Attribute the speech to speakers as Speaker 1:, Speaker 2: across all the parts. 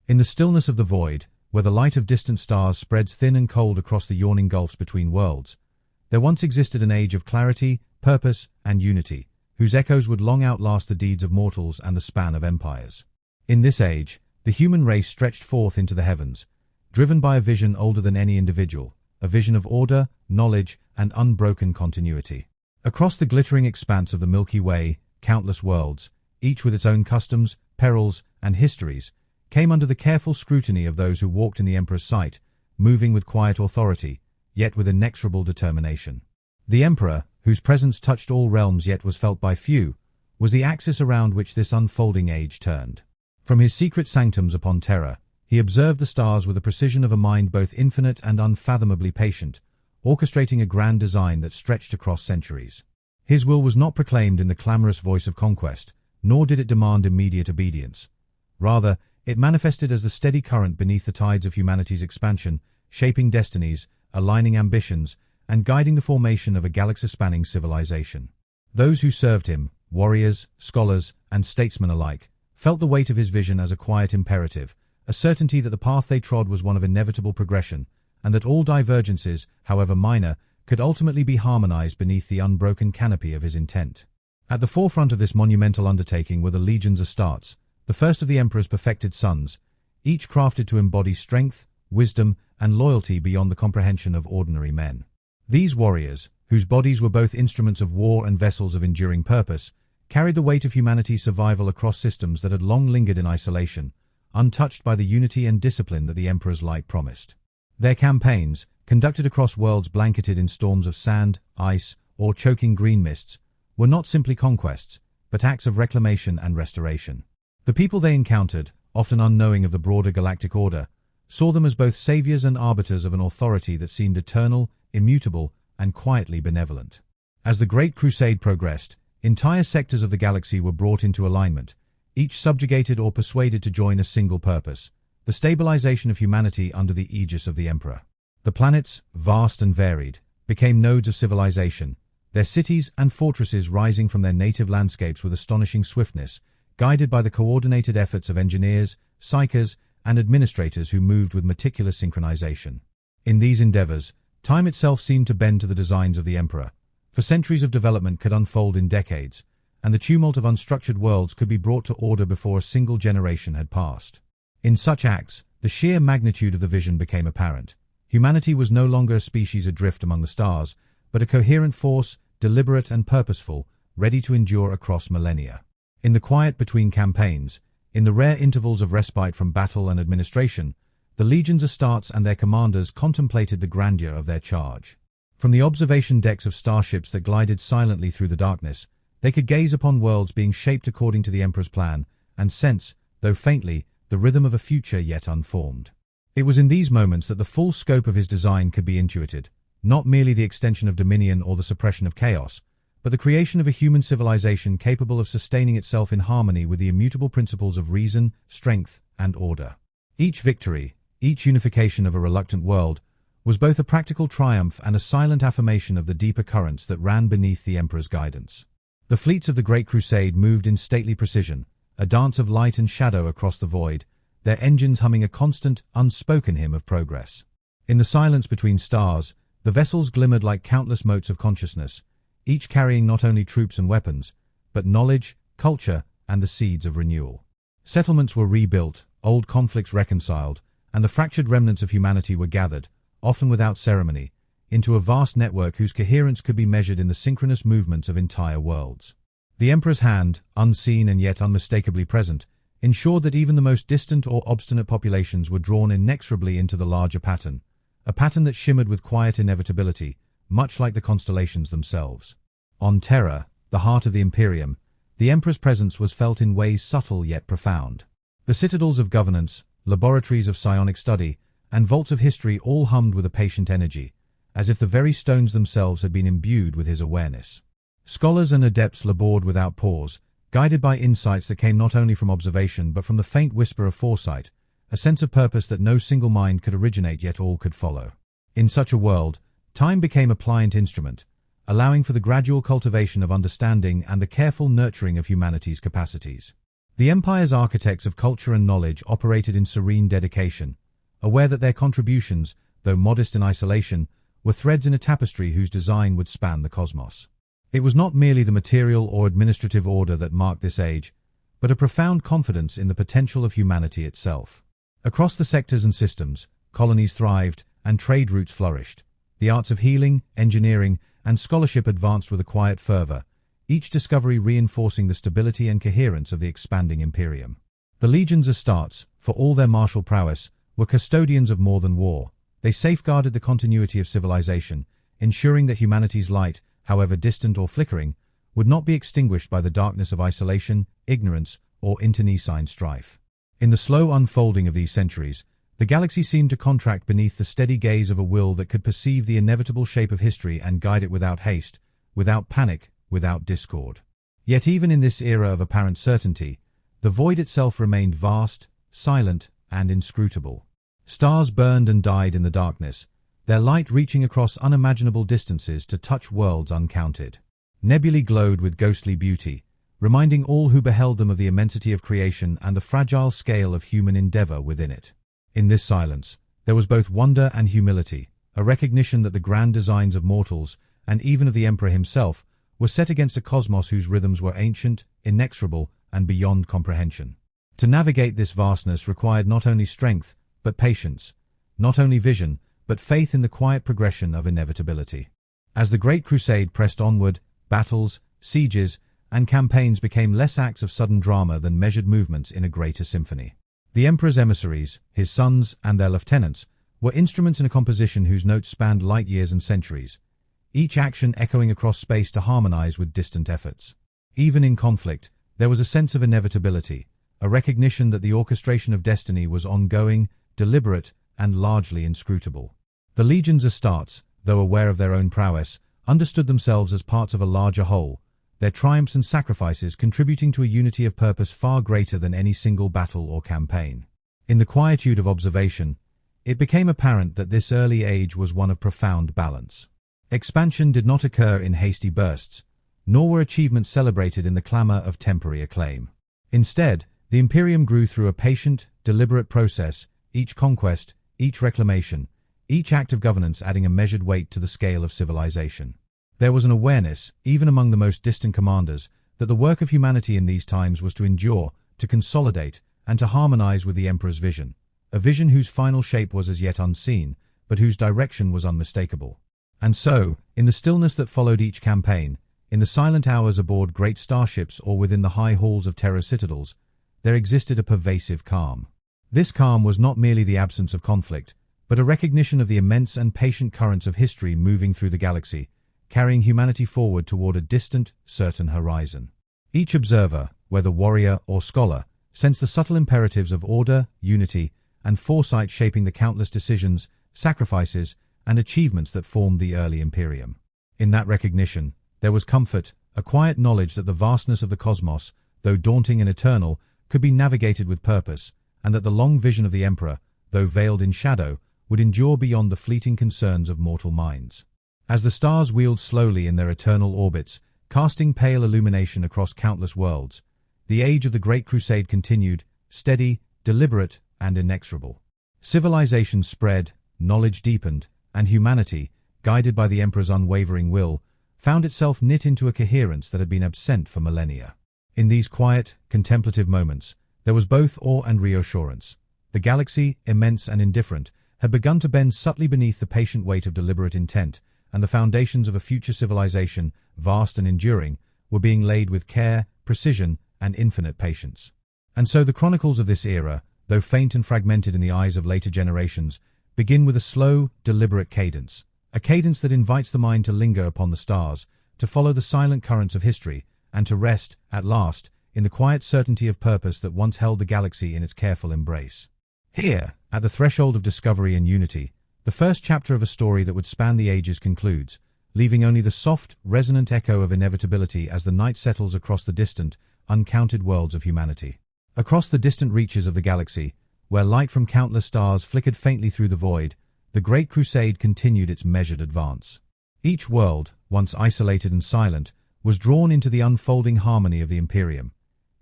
Speaker 1: In the stillness of the void, where the light of distant stars spreads thin and cold across the yawning gulfs between worlds, there once existed an age of clarity, purpose, and unity, whose echoes would long outlast the deeds of mortals and the span of empires. In this age, the human race stretched forth into the heavens, driven by a vision older than any individual, a vision of order, knowledge, and unbroken continuity. Across the glittering expanse of the Milky Way, countless worlds, each with its own customs, perils, and histories, came under the careful scrutiny of those who walked in the Emperor's sight, moving with quiet authority, yet with inexorable determination. The Emperor, whose presence touched all realms yet was felt by few, was the axis around which this unfolding age turned. From his secret sanctums upon Terra, he observed the stars with the precision of a mind both infinite and unfathomably patient, orchestrating a grand design that stretched across centuries. His will was not proclaimed in the clamorous voice of conquest, nor did it demand immediate obedience. Rather, it manifested as the steady current beneath the tides of humanity's expansion, shaping destinies, aligning ambitions, and guiding the formation of a galaxy-spanning civilization. Those who served him, warriors, scholars, and statesmen alike, felt the weight of his vision as a quiet imperative, a certainty that the path they trod was one of inevitable progression, and that all divergences, however minor, could ultimately be harmonized beneath the unbroken canopy of his intent. At the forefront of this monumental undertaking were the legions Astartes, the first of the Emperor's perfected sons, each crafted to embody strength, wisdom, and loyalty beyond the comprehension of ordinary men. These warriors, whose bodies were both instruments of war and vessels of enduring purpose, carried the weight of humanity's survival across systems that had long lingered in isolation, untouched by the unity and discipline that the Emperor's light promised. Their campaigns, conducted across worlds blanketed in storms of sand, ice, or choking green mists, were not simply conquests, but acts of reclamation and restoration. The people they encountered, often unknowing of the broader galactic order, saw them as both saviors and arbiters of an authority that seemed eternal, immutable, and quietly benevolent. As the Great Crusade progressed, entire sectors of the galaxy were brought into alignment, each subjugated or persuaded to join a single purpose: the stabilization of humanity under the aegis of the Emperor. The planets, vast and varied, became nodes of civilization, their cities and fortresses rising from their native landscapes with astonishing swiftness, guided by the coordinated efforts of engineers, psychers, and administrators who moved with meticulous synchronization. In these endeavors, time itself seemed to bend to the designs of the Emperor, for centuries of development could unfold in decades, and the tumult of unstructured worlds could be brought to order before a single generation had passed. In such acts, the sheer magnitude of the vision became apparent. Humanity was no longer a species adrift among the stars, but a coherent force, deliberate and purposeful, ready to endure across millennia. In the quiet between campaigns, in the rare intervals of respite from battle and administration, the legions Astartes and their commanders contemplated the grandeur of their charge. From the observation decks of starships that glided silently through the darkness, they could gaze upon worlds being shaped according to the Emperor's plan, and sense, though faintly, the rhythm of a future yet unformed. It was in these moments that the full scope of his design could be intuited, not merely the extension of dominion or the suppression of chaos, but the creation of a human civilization capable of sustaining itself in harmony with the immutable principles of reason, strength, and order. Each victory, each unification of a reluctant world, was both a practical triumph and a silent affirmation of the deeper currents that ran beneath the Emperor's guidance. The fleets of the Great Crusade moved in stately precision, a dance of light and shadow across the void, their engines humming a constant, unspoken hymn of progress. In the silence between stars, the vessels glimmered like countless motes of consciousness, each carrying not only troops and weapons, but knowledge, culture, and the seeds of renewal. Settlements were rebuilt, old conflicts reconciled, and the fractured remnants of humanity were gathered, often without ceremony, into a vast network whose coherence could be measured in the synchronous movements of entire worlds. The Emperor's hand, unseen and yet unmistakably present, ensured that even the most distant or obstinate populations were drawn inexorably into the larger pattern, a pattern that shimmered with quiet inevitability, much like the constellations themselves. On Terra, the heart of the Imperium, the Emperor's presence was felt in ways subtle yet profound. The citadels of governance, laboratories of psionic study, and vaults of history all hummed with a patient energy, as if the very stones themselves had been imbued with his awareness. Scholars and adepts labored without pause, guided by insights that came not only from observation but from the faint whisper of foresight, a sense of purpose that no single mind could originate yet all could follow. In such a world, time became a pliant instrument, allowing for the gradual cultivation of understanding and the careful nurturing of humanity's capacities. The Empire's architects of culture and knowledge operated in serene dedication, aware that their contributions, though modest in isolation, were threads in a tapestry whose design would span the cosmos. It was not merely the material or administrative order that marked this age, but a profound confidence in the potential of humanity itself. Across the sectors and systems, colonies thrived and trade routes flourished. The arts of healing, engineering, and scholarship advanced with a quiet fervor, each discovery reinforcing the stability and coherence of the expanding Imperium. The legions Astartes, for all their martial prowess, were custodians of more than war. They safeguarded the continuity of civilization, ensuring that humanity's light, however distant or flickering, would not be extinguished by the darkness of isolation, ignorance, or internecine strife. In the slow unfolding of these centuries, the galaxy seemed to contract beneath the steady gaze of a will that could perceive the inevitable shape of history and guide it without haste, without panic, without discord. Yet even in this era of apparent certainty, the void itself remained vast, silent, and inscrutable. Stars burned and died in the darkness, their light reaching across unimaginable distances to touch worlds uncounted. Nebulae glowed with ghostly beauty, reminding all who beheld them of the immensity of creation and the fragile scale of human endeavor within it. In this silence, there was both wonder and humility, a recognition that the grand designs of mortals, and even of the Emperor himself, were set against a cosmos whose rhythms were ancient, inexorable, and beyond comprehension. To navigate this vastness required not only strength, but patience, not only vision, but faith in the quiet progression of inevitability. As the Great Crusade pressed onward, battles, sieges, and campaigns became less acts of sudden drama than measured movements in a greater symphony. The Emperor's emissaries, his sons, and their lieutenants, were instruments in a composition whose notes spanned light years and centuries, each action echoing across space to harmonize with distant efforts. Even in conflict, there was a sense of inevitability, a recognition that the orchestration of destiny was ongoing, deliberate, and largely inscrutable. The legions Astartes, though aware of their own prowess, understood themselves as parts of a larger whole, their triumphs and sacrifices contributing to a unity of purpose far greater than any single battle or campaign. In the quietude of observation, it became apparent that this early age was one of profound balance. Expansion did not occur in hasty bursts, nor were achievements celebrated in the clamor of temporary acclaim. Instead, the Imperium grew through a patient, deliberate process, each conquest, each reclamation, each act of governance adding a measured weight to the scale of civilization. There was an awareness, even among the most distant commanders, that the work of humanity in these times was to endure, to consolidate, and to harmonize with the Emperor's vision, a vision whose final shape was as yet unseen, but whose direction was unmistakable. And so, in the stillness that followed each campaign, in the silent hours aboard great starships or within the high halls of Terra's citadels, there existed a pervasive calm. This calm was not merely the absence of conflict, but a recognition of the immense and patient currents of history moving through the galaxy, carrying humanity forward toward a distant, certain horizon. Each observer, whether warrior or scholar, sensed the subtle imperatives of order, unity, and foresight shaping the countless decisions, sacrifices, and achievements that formed the early Imperium. In that recognition, there was comfort, a quiet knowledge that the vastness of the cosmos, though daunting and eternal, could be navigated with purpose, and that the long vision of the Emperor, though veiled in shadow, would endure beyond the fleeting concerns of mortal minds. As the stars wheeled slowly in their eternal orbits, casting pale illumination across countless worlds, the age of the Great Crusade continued, steady, deliberate, and inexorable. Civilization spread, knowledge deepened, and humanity, guided by the Emperor's unwavering will, found itself knit into a coherence that had been absent for millennia. In these quiet, contemplative moments, there was both awe and reassurance. The galaxy, immense and indifferent, had begun to bend subtly beneath the patient weight of deliberate intent, and the foundations of a future civilization, vast and enduring, were being laid with care, precision, and infinite patience. And so the chronicles of this era, though faint and fragmented in the eyes of later generations, begin with a slow, deliberate cadence, a cadence that invites the mind to linger upon the stars, to follow the silent currents of history, and to rest, at last, in the quiet certainty of purpose that once held the galaxy in its careful embrace. Here, at the threshold of discovery and unity, the first chapter of a story that would span the ages concludes, leaving only the soft, resonant echo of inevitability as the night settles across the distant, uncounted worlds of humanity. Across the distant reaches of the galaxy, where light from countless stars flickered faintly through the void, the Great Crusade continued its measured advance. Each world, once isolated and silent, was drawn into the unfolding harmony of the Imperium,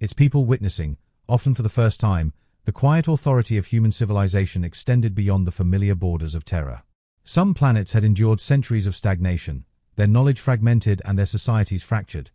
Speaker 1: its people witnessing, often for the first time, the quiet authority of human civilization extended beyond the familiar borders of Terra. Some planets had endured centuries of stagnation, their knowledge fragmented and their societies fractured.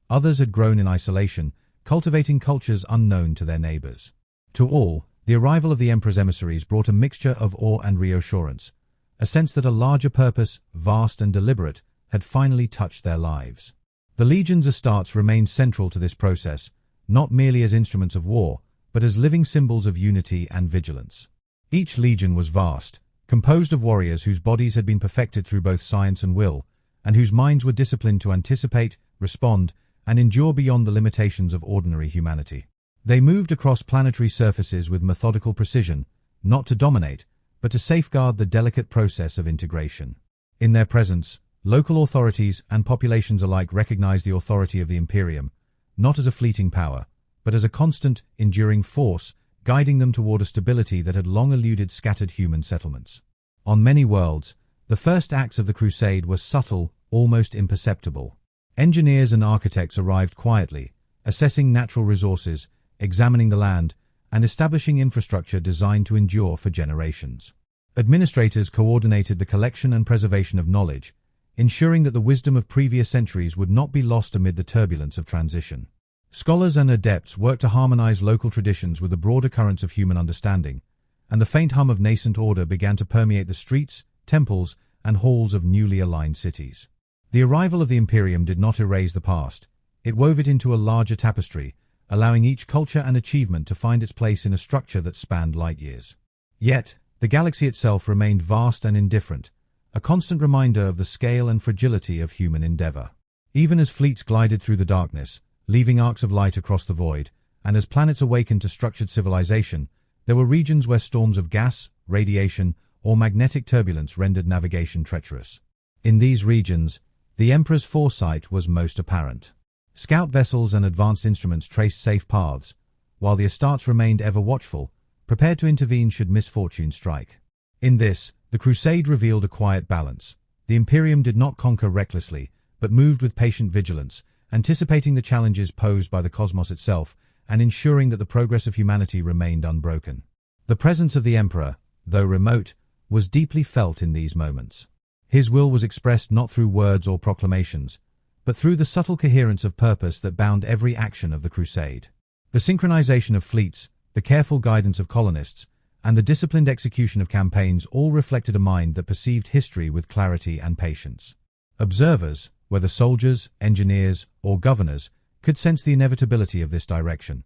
Speaker 1: Others had grown in isolation, cultivating cultures unknown to their neighbors. To all, the arrival of the Emperor's emissaries brought a mixture of awe and reassurance, a sense that a larger purpose, vast and deliberate, had finally touched their lives. The Legion's Astartes remained central to this process, not merely as instruments of war, but as living symbols of unity and vigilance. Each legion was vast, composed of warriors whose bodies had been perfected through both science and will, and whose minds were disciplined to anticipate, respond, and endure beyond the limitations of ordinary humanity. They moved across planetary surfaces with methodical precision, not to dominate, but to safeguard the delicate process of integration. In their presence, local authorities and populations alike recognized the authority of the Imperium, not as a fleeting power, but as a constant, enduring force, guiding them toward a stability that had long eluded scattered human settlements. On many worlds, the first acts of the Crusade were subtle, almost imperceptible. Engineers and architects arrived quietly, assessing natural resources, examining the land, and establishing infrastructure designed to endure for generations. Administrators coordinated the collection and preservation of knowledge, ensuring that the wisdom of previous centuries would not be lost amid the turbulence of transition. Scholars and adepts worked to harmonize local traditions with the broader currents of human understanding, and the faint hum of nascent order began to permeate the streets, temples, and halls of newly aligned cities. The arrival of the Imperium did not erase the past. It wove it into a larger tapestry, allowing each culture and achievement to find its place in a structure that spanned light years. Yet, the galaxy itself remained vast and indifferent, a constant reminder of the scale and fragility of human endeavor. Even as fleets glided through the darkness, leaving arcs of light across the void, and as planets awakened to structured civilization, there were regions where storms of gas, radiation, or magnetic turbulence rendered navigation treacherous. In these regions, the Emperor's foresight was most apparent. Scout vessels and advanced instruments traced safe paths, while the Astartes remained ever watchful, prepared to intervene should misfortune strike. In this, the Crusade revealed a quiet balance. The Imperium did not conquer recklessly, but moved with patient vigilance, anticipating the challenges posed by the cosmos itself and ensuring that the progress of humanity remained unbroken. The presence of the Emperor, though remote, was deeply felt in these moments. His will was expressed not through words or proclamations, but through the subtle coherence of purpose that bound every action of the Crusade. The synchronization of fleets, the careful guidance of colonists, and the disciplined execution of campaigns all reflected a mind that perceived history with clarity and patience. Observers, whether soldiers, engineers, or governors, could sense the inevitability of this direction,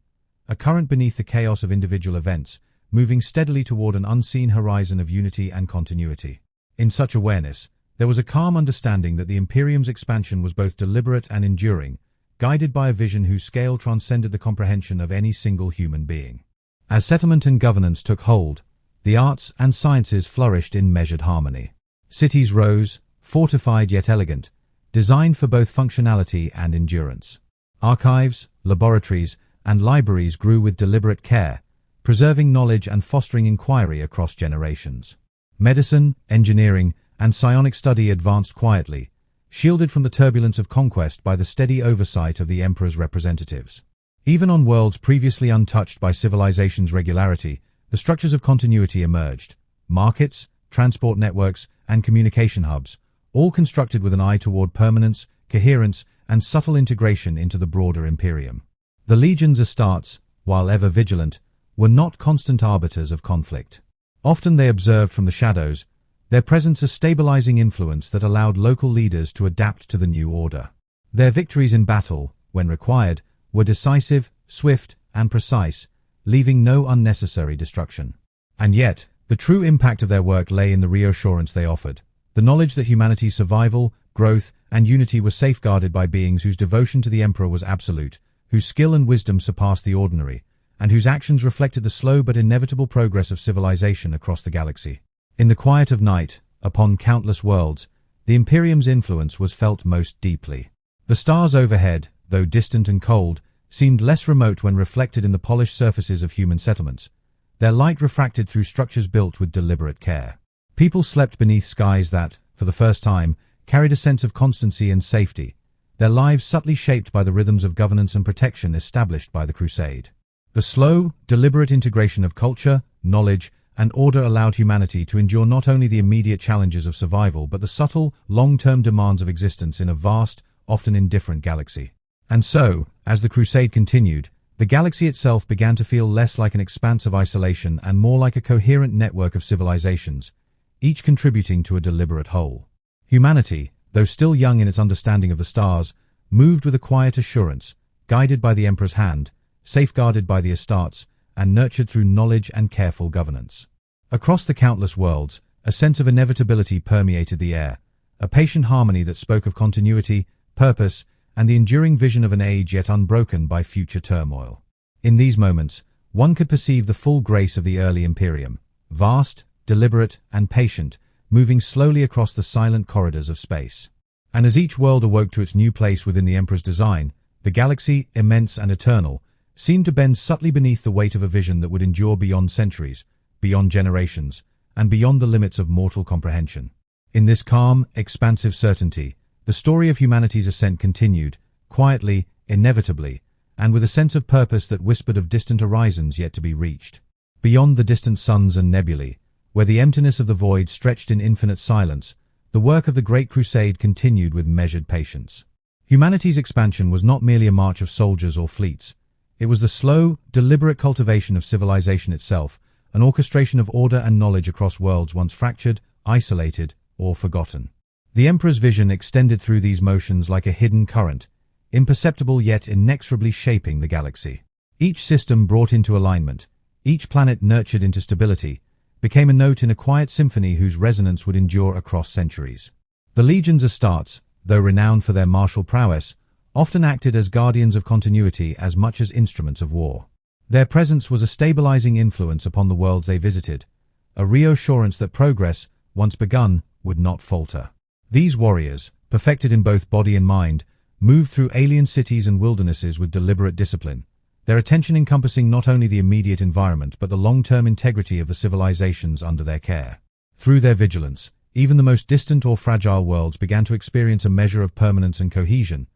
Speaker 1: a current beneath the chaos of individual events, moving steadily toward an unseen horizon of unity and continuity. In such awareness, there was a calm understanding that the Imperium's expansion was both deliberate and enduring, guided by a vision whose scale transcended the comprehension of any single human being. As settlement and governance took hold, the arts and sciences flourished in measured harmony. Cities rose, fortified yet elegant, designed for both functionality and endurance. Archives, laboratories, and libraries grew with deliberate care, preserving knowledge and fostering inquiry across generations. Medicine, engineering, and psionic study advanced quietly, shielded from the turbulence of conquest by the steady oversight of the Emperor's representatives. Even on worlds previously untouched by civilization's regularity, the structures of continuity emerged. Markets, transport networks, and communication hubs, all constructed with an eye toward permanence, coherence, and subtle integration into the broader Imperium. The Legion's Astartes, while ever vigilant, were not constant arbiters of conflict. Often they observed from the shadows, their presence a stabilizing influence that allowed local leaders to adapt to the new order. Their victories in battle, when required, were decisive, swift, and precise, leaving no unnecessary destruction. And yet, the true impact of their work lay in the reassurance they offered, the knowledge that humanity's survival, growth, and unity were safeguarded by beings whose devotion to the Emperor was absolute, whose skill and wisdom surpassed the ordinary, and whose actions reflected the slow but inevitable progress of civilization across the galaxy. In the quiet of night, upon countless worlds, the Imperium's influence was felt most deeply. The stars overhead, though distant and cold, seemed less remote when reflected in the polished surfaces of human settlements, their light refracted through structures built with deliberate care. People slept beneath skies that, for the first time, carried a sense of constancy and safety, their lives subtly shaped by the rhythms of governance and protection established by the Crusade. The slow, deliberate integration of culture, knowledge, and order allowed humanity to endure not only the immediate challenges of survival but the subtle, long-term demands of existence in a vast, often indifferent galaxy. And so, as the Crusade continued, the galaxy itself began to feel less like an expanse of isolation and more like a coherent network of civilizations, each contributing to a deliberate whole. Humanity, though still young in its understanding of the stars, moved with a quiet assurance, guided by the Emperor's hand, safeguarded by the Astartes, and nurtured through knowledge and careful governance. Across the countless worlds, a sense of inevitability permeated the air, a patient harmony that spoke of continuity, purpose, and the enduring vision of an age yet unbroken by future turmoil. In these moments, one could perceive the full grace of the early Imperium, vast, deliberate, and patient, moving slowly across the silent corridors of space. And as each world awoke to its new place within the Emperor's design, the galaxy, immense and eternal, seemed to bend subtly beneath the weight of a vision that would endure beyond centuries, beyond generations, and beyond the limits of mortal comprehension. In this calm, expansive certainty, the story of humanity's ascent continued, quietly, inevitably, and with a sense of purpose that whispered of distant horizons yet to be reached. Beyond the distant suns and nebulae, where the emptiness of the void stretched in infinite silence, the work of the Great Crusade continued with measured patience. Humanity's expansion was not merely a march of soldiers or fleets. It was the slow, deliberate cultivation of civilization itself, an orchestration of order and knowledge across worlds once fractured, isolated, or forgotten. The Emperor's vision extended through these motions like a hidden current, imperceptible yet inexorably shaping the galaxy. Each system brought into alignment, each planet nurtured into stability, became a note in a quiet symphony whose resonance would endure across centuries. The legions Astartes, though renowned for their martial prowess, often acted as guardians of continuity as much as instruments of war. Their presence was a stabilizing influence upon the worlds they visited, a reassurance that progress, once begun, would not falter. These warriors, perfected in both body and mind, moved through alien cities and wildernesses with deliberate discipline, their attention encompassing not only the immediate environment but the long-term integrity of the civilizations under their care. Through their vigilance, even the most distant or fragile worlds began to experience a measure of permanence and cohesion,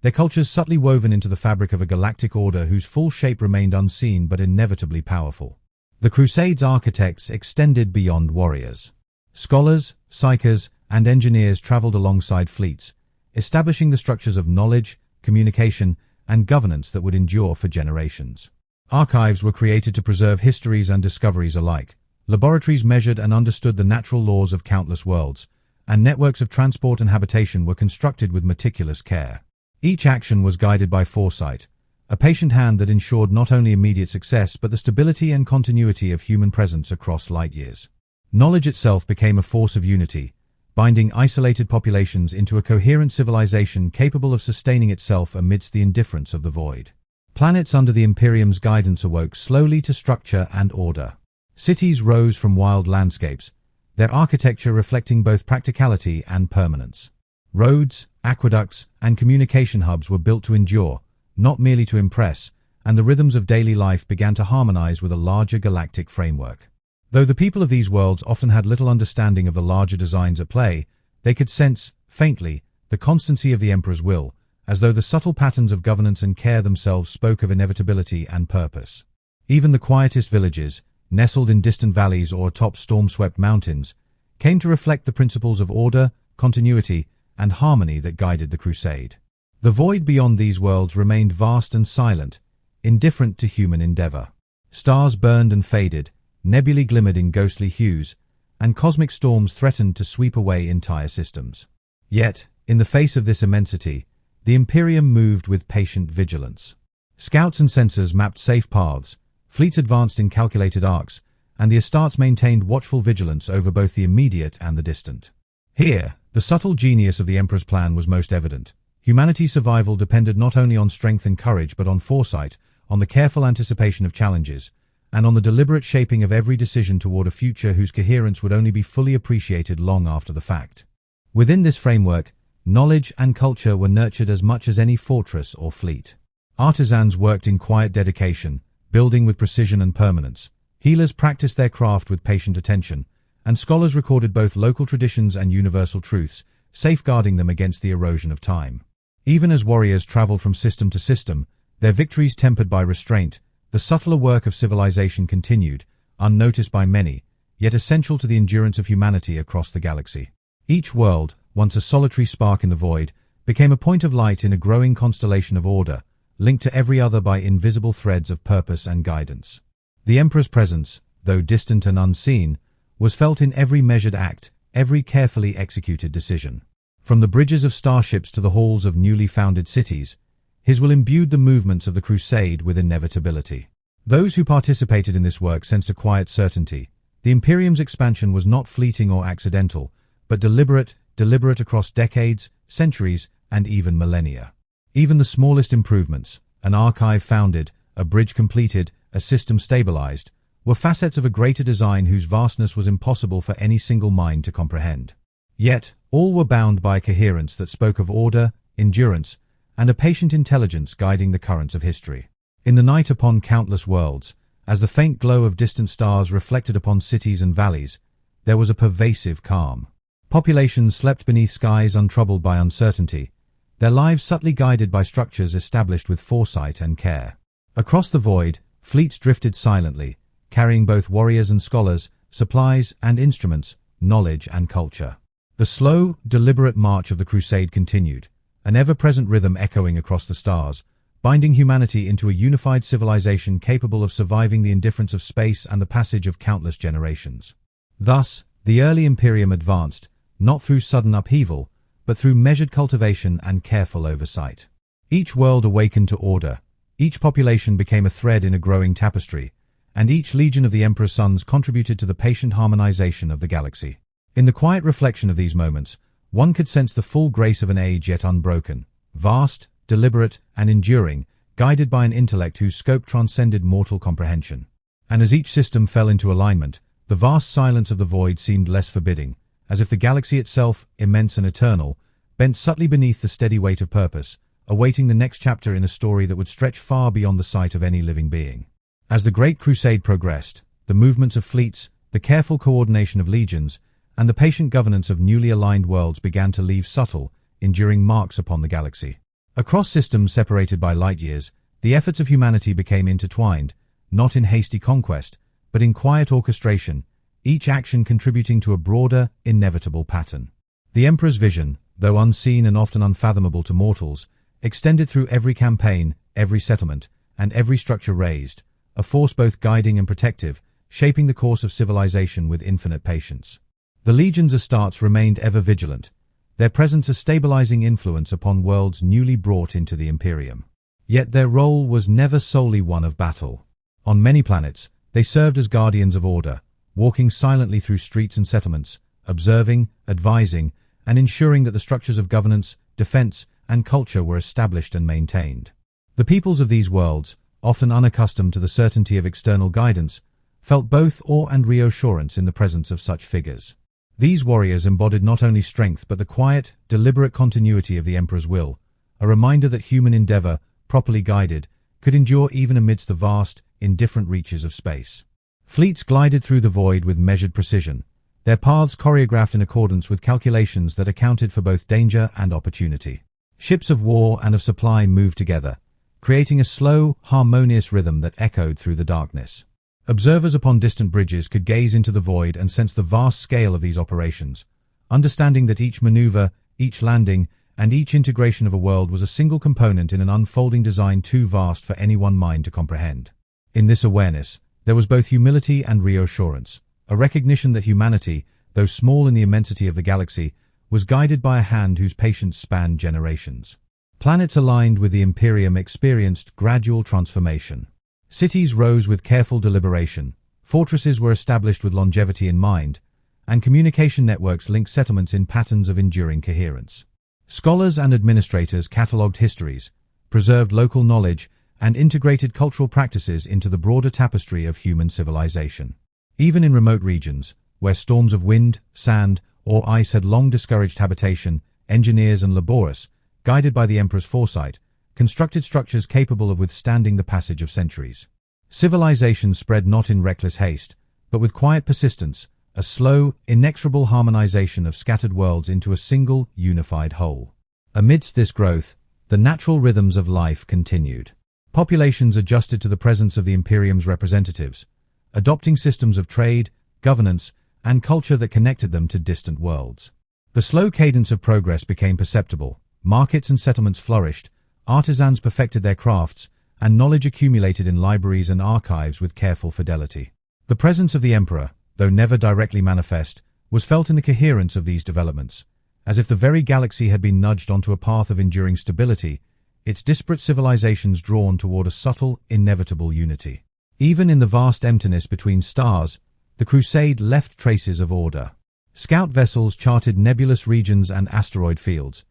Speaker 1: their cultures subtly woven into the fabric of a galactic order whose full shape remained unseen but inevitably powerful. The Crusade's architects extended beyond warriors. Scholars, psychers, and engineers traveled alongside fleets, establishing the structures of knowledge, communication, and governance that would endure for generations. Archives were created to preserve histories and discoveries alike. Laboratories measured and understood the natural laws of countless worlds, and networks of transport and habitation were constructed with meticulous care. Each action was guided by foresight, a patient hand that ensured not only immediate success but the stability and continuity of human presence across light years. Knowledge itself became a force of unity, binding isolated populations into a coherent civilization capable of sustaining itself amidst the indifference of the void. Planets under the Imperium's guidance awoke slowly to structure and order. Cities rose from wild landscapes, their architecture reflecting both practicality and permanence. Roads, aqueducts, and communication hubs were built to endure, not merely to impress, and the rhythms of daily life began to harmonize with a larger galactic framework. Though the people of these worlds often had little understanding of the larger designs at play, they could sense, faintly, the constancy of the Emperor's will, as though the subtle patterns of governance and care themselves spoke of inevitability and purpose. Even the quietest villages, nestled in distant valleys or atop storm-swept mountains, came to reflect the principles of order, continuity, and harmony that guided the Crusade. The void beyond these worlds remained vast and silent, indifferent to human endeavor. Stars burned and faded, nebulae glimmered in ghostly hues, and cosmic storms threatened to sweep away entire systems. Yet, in the face of this immensity, the Imperium moved with patient vigilance. Scouts and censors mapped safe paths, fleets advanced in calculated arcs, and the Astartes maintained watchful vigilance over both the immediate and the distant. Here, the subtle genius of the Emperor's plan was most evident. Humanity's survival depended not only on strength and courage but on foresight, on the careful anticipation of challenges, and on the deliberate shaping of every decision toward a future whose coherence would only be fully appreciated long after the fact. Within this framework, knowledge and culture were nurtured as much as any fortress or fleet. Artisans worked in quiet dedication, building with precision and permanence. Healers practiced their craft with patient attention, and scholars recorded both local traditions and universal truths, safeguarding them against the erosion of time. Even as warriors traveled from system to system, their victories tempered by restraint, the subtler work of civilization continued, unnoticed by many, yet essential to the endurance of humanity across the galaxy. Each world, once a solitary spark in the void, became a point of light in a growing constellation of order, linked to every other by invisible threads of purpose and guidance. The Emperor's presence, though distant and unseen, was felt in every measured act, every carefully executed decision. From the bridges of starships to the halls of newly founded cities, his will imbued the movements of the Crusade with inevitability. Those who participated in this work sensed a quiet certainty. The Imperium's expansion was not fleeting or accidental, but deliberate across decades, centuries, and even millennia. Even the smallest improvements, an archive founded, a bridge completed, a system stabilized, were facets of a greater design whose vastness was impossible for any single mind to comprehend. Yet, all were bound by a coherence that spoke of order, endurance, and a patient intelligence guiding the currents of history. In the night upon countless worlds, as the faint glow of distant stars reflected upon cities and valleys, there was a pervasive calm. Populations slept beneath skies untroubled by uncertainty, their lives subtly guided by structures established with foresight and care. Across the void, fleets drifted silently, carrying both warriors and scholars, supplies and instruments, knowledge and culture. The slow, deliberate march of the Crusade continued, an ever-present rhythm echoing across the stars, binding humanity into a unified civilization capable of surviving the indifference of space and the passage of countless generations. Thus, the early Imperium advanced, not through sudden upheaval, but through measured cultivation and careful oversight. Each world awakened to order, each population became a thread in a growing tapestry, and each legion of the Emperor's sons contributed to the patient harmonization of the galaxy. In the quiet reflection of these moments, one could sense the full grace of an age yet unbroken, vast, deliberate, and enduring, guided by an intellect whose scope transcended mortal comprehension. And as each system fell into alignment, the vast silence of the void seemed less forbidding, as if the galaxy itself, immense and eternal, bent subtly beneath the steady weight of purpose, awaiting the next chapter in a story that would stretch far beyond the sight of any living being. As the Great Crusade progressed, the movements of fleets, the careful coordination of legions, and the patient governance of newly aligned worlds began to leave subtle, enduring marks upon the galaxy. Across systems separated by light years, the efforts of humanity became intertwined, not in hasty conquest, but in quiet orchestration, each action contributing to a broader, inevitable pattern. The Emperor's vision, though unseen and often unfathomable to mortals, extended through every campaign, every settlement, and every structure raised, a force both guiding and protective, shaping the course of civilization with infinite patience. The Legion's Astartes remained ever vigilant, their presence a stabilizing influence upon worlds newly brought into the Imperium. Yet their role was never solely one of battle. On many planets, they served as guardians of order, walking silently through streets and settlements, observing, advising, and ensuring that the structures of governance, defense, and culture were established and maintained. The peoples of these worlds, often unaccustomed to the certainty of external guidance, felt both awe and reassurance in the presence of such figures. These warriors embodied not only strength but the quiet, deliberate continuity of the Emperor's will, a reminder that human endeavor, properly guided, could endure even amidst the vast, indifferent reaches of space. Fleets glided through the void with measured precision, their paths choreographed in accordance with calculations that accounted for both danger and opportunity. Ships of war and of supply moved together, creating a slow, harmonious rhythm that echoed through the darkness. Observers upon distant bridges could gaze into the void and sense the vast scale of these operations, understanding that each maneuver, each landing, and each integration of a world was a single component in an unfolding design too vast for any one mind to comprehend. In this awareness, there was both humility and reassurance, a recognition that humanity, though small in the immensity of the galaxy, was guided by a hand whose patience spanned generations. Planets aligned with the Imperium experienced gradual transformation. Cities rose with careful deliberation, fortresses were established with longevity in mind, and communication networks linked settlements in patterns of enduring coherence. Scholars and administrators catalogued histories, preserved local knowledge, and integrated cultural practices into the broader tapestry of human civilization. Even in remote regions, where storms of wind, sand, or ice had long discouraged habitation, engineers and laborers, guided by the Emperor's foresight, constructed structures capable of withstanding the passage of centuries. Civilization spread not in reckless haste, but with quiet persistence, a slow, inexorable harmonization of scattered worlds into a single, unified whole. Amidst this growth, the natural rhythms of life continued. Populations adjusted to the presence of the Imperium's representatives, adopting systems of trade, governance, and culture that connected them to distant worlds. The slow cadence of progress became perceptible. Markets and settlements flourished, artisans perfected their crafts, and knowledge accumulated in libraries and archives with careful fidelity. The presence of the Emperor, though never directly manifest, was felt in the coherence of these developments, as if the very galaxy had been nudged onto a path of enduring stability, its disparate civilizations drawn toward a subtle, inevitable unity. Even in the vast emptiness between stars, the Crusade left traces of order. Scout vessels charted nebulous regions and asteroid fields,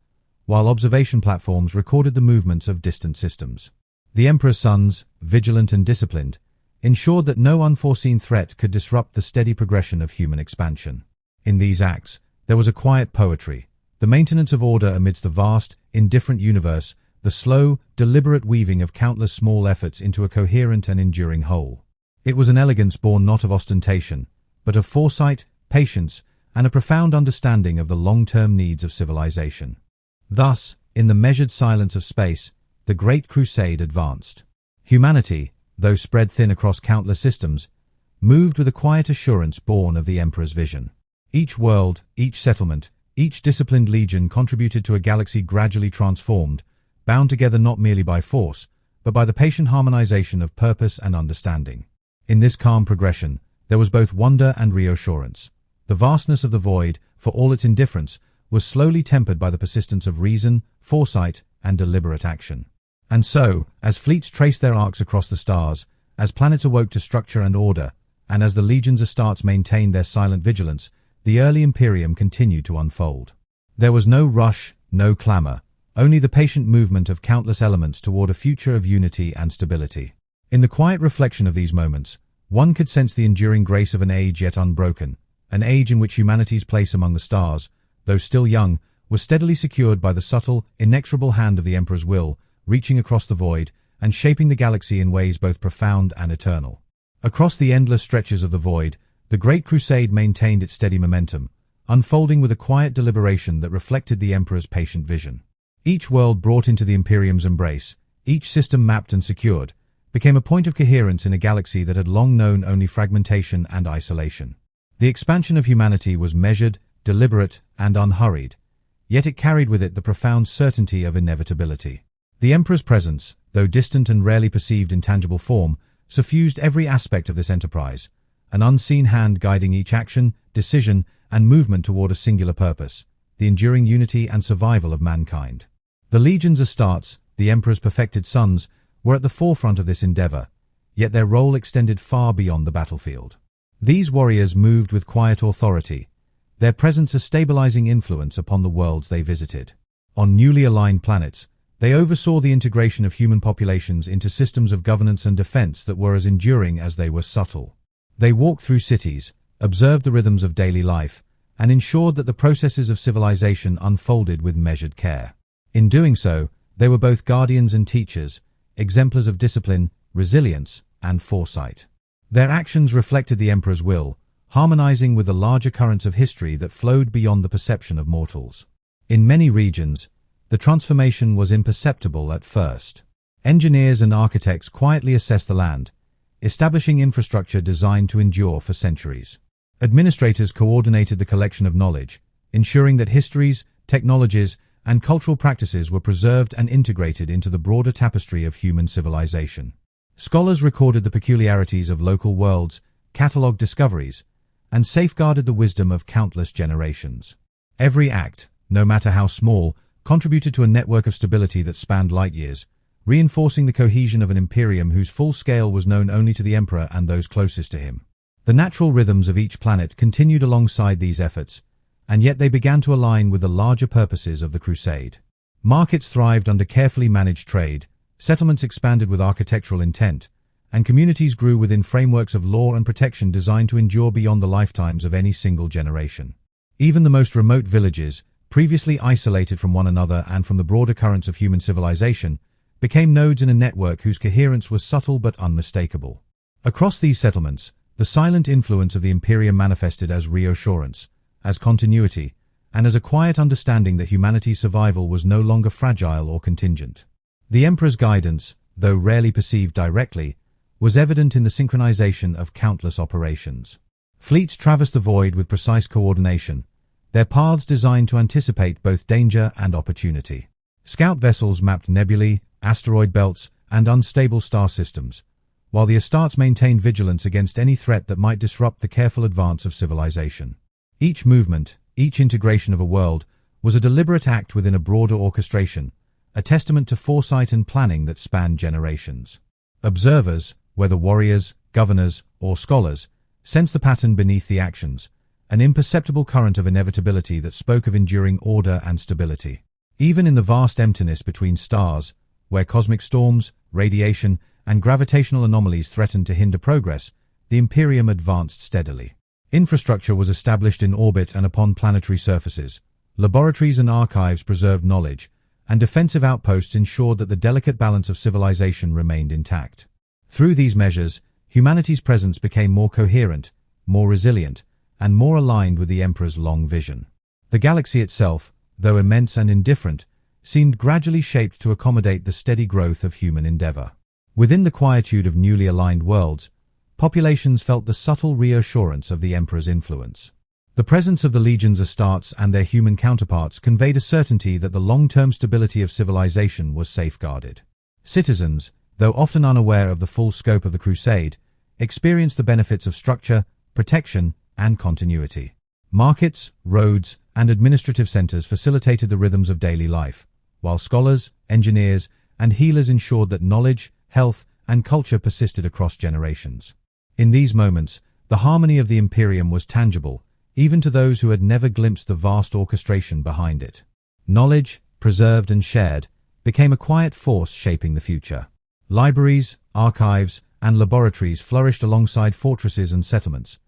Speaker 1: while observation platforms recorded the movements of distant systems. The Emperor's sons, vigilant and disciplined, ensured that no unforeseen threat could disrupt the steady progression of human expansion. In these acts, there was a quiet poetry, the maintenance of order amidst the vast, indifferent universe, the slow, deliberate weaving of countless small efforts into a coherent and enduring whole. It was an elegance born not of ostentation, but of foresight, patience, and a profound understanding of the long-term needs of civilization. Thus, in the measured silence of space, the Great Crusade advanced. Humanity, though spread thin across countless systems, moved with a quiet assurance born of the Emperor's vision. Each world, each settlement, each disciplined legion contributed to a galaxy gradually transformed, bound together not merely by force, but by the patient harmonization of purpose and understanding. In this calm progression, there was both wonder and reassurance. The vastness of the void, for all its indifference, was slowly tempered by the persistence of reason, foresight, and deliberate action. And so, as fleets traced their arcs across the stars, as planets awoke to structure and order, and as the legions of Astartes maintained their silent vigilance, the early Imperium continued to unfold. There was no rush, no clamor, only the patient movement of countless elements toward a future of unity and stability. In the quiet reflection of these moments, one could sense the enduring grace of an age yet unbroken, an age in which humanity's place among the stars, though still young, was steadily secured by the subtle, inexorable hand of the Emperor's will, reaching across the void and shaping the galaxy in ways both profound and eternal. Across the endless stretches of the void, the Great Crusade maintained its steady momentum, unfolding with a quiet deliberation that reflected the Emperor's patient vision. Each world brought into the Imperium's embrace, each system mapped and secured, became a point of coherence in a galaxy that had long known only fragmentation and isolation. The expansion of humanity was measured, deliberate, and unhurried, yet it carried with it the profound certainty of inevitability. The Emperor's presence, though distant and rarely perceived in tangible form, suffused every aspect of this enterprise, an unseen hand guiding each action, decision, and movement toward a singular purpose, the enduring unity and survival of mankind. The legions of Astartes, the Emperor's perfected sons, were at the forefront of this endeavor, yet their role extended far beyond the battlefield. These warriors moved with quiet authority, their presence a stabilizing influence upon the worlds they visited. On newly aligned planets, they oversaw the integration of human populations into systems of governance and defense that were as enduring as they were subtle. They walked through cities, observed the rhythms of daily life, and ensured that the processes of civilization unfolded with measured care. In doing so, they were both guardians and teachers, exemplars of discipline, resilience, and foresight. Their actions reflected the Emperor's will, harmonizing with the larger currents of history that flowed beyond the perception of mortals. In many regions, the transformation was imperceptible at first. Engineers and architects quietly assessed the land, establishing infrastructure designed to endure for centuries. Administrators coordinated the collection of knowledge, ensuring that histories, technologies, and cultural practices were preserved and integrated into the broader tapestry of human civilization. Scholars recorded the peculiarities of local worlds, catalogued discoveries, and safeguarded the wisdom of countless generations. Every act, no matter how small, contributed to a network of stability that spanned light years, reinforcing the cohesion of an Imperium whose full scale was known only to the Emperor and those closest to him. The natural rhythms of each planet continued alongside these efforts, and yet they began to align with the larger purposes of the Crusade. Markets thrived under carefully managed trade, settlements expanded with architectural intent, and communities grew within frameworks of law and protection designed to endure beyond the lifetimes of any single generation. Even the most remote villages, previously isolated from one another and from the broader currents of human civilization, became nodes in a network whose coherence was subtle but unmistakable. Across these settlements, the silent influence of the Imperium manifested as reassurance, as continuity, and as a quiet understanding that humanity's survival was no longer fragile or contingent. The Emperor's guidance, though rarely perceived directly, was evident in the synchronization of countless operations. Fleets traversed the void with precise coordination, their paths designed to anticipate both danger and opportunity. Scout vessels mapped nebulae, asteroid belts, and unstable star systems, while the Astartes maintained vigilance against any threat that might disrupt the careful advance of civilization. Each movement, each integration of a world, was a deliberate act within a broader orchestration, a testament to foresight and planning that spanned generations. Observers, whether warriors, governors, or scholars, sensed the pattern beneath the actions, an imperceptible current of inevitability that spoke of enduring order and stability. Even in the vast emptiness between stars, where cosmic storms, radiation, and gravitational anomalies threatened to hinder progress, the Imperium advanced steadily. Infrastructure was established in orbit and upon planetary surfaces. Laboratories and archives preserved knowledge, and defensive outposts ensured that the delicate balance of civilization remained intact. Through these measures, humanity's presence became more coherent, more resilient, and more aligned with the Emperor's long vision. The galaxy itself, though immense and indifferent, seemed gradually shaped to accommodate the steady growth of human endeavor. Within the quietude of newly aligned worlds, populations felt the subtle reassurance of the Emperor's influence. The presence of the legions Astartes and their human counterparts conveyed a certainty that the long-term stability of civilization was safeguarded. Citizens, though often unaware of the full scope of the Crusade, experienced the benefits of structure, protection, and continuity. Markets, roads, and administrative centers facilitated the rhythms of daily life, while scholars, engineers, and healers ensured that knowledge, health, and culture persisted across generations. In these moments, the harmony of the Imperium was tangible, even to those who had never glimpsed the vast orchestration behind it. Knowledge, preserved and shared, became a quiet force shaping the future. Libraries, archives, and laboratories flourished alongside fortresses and settlements,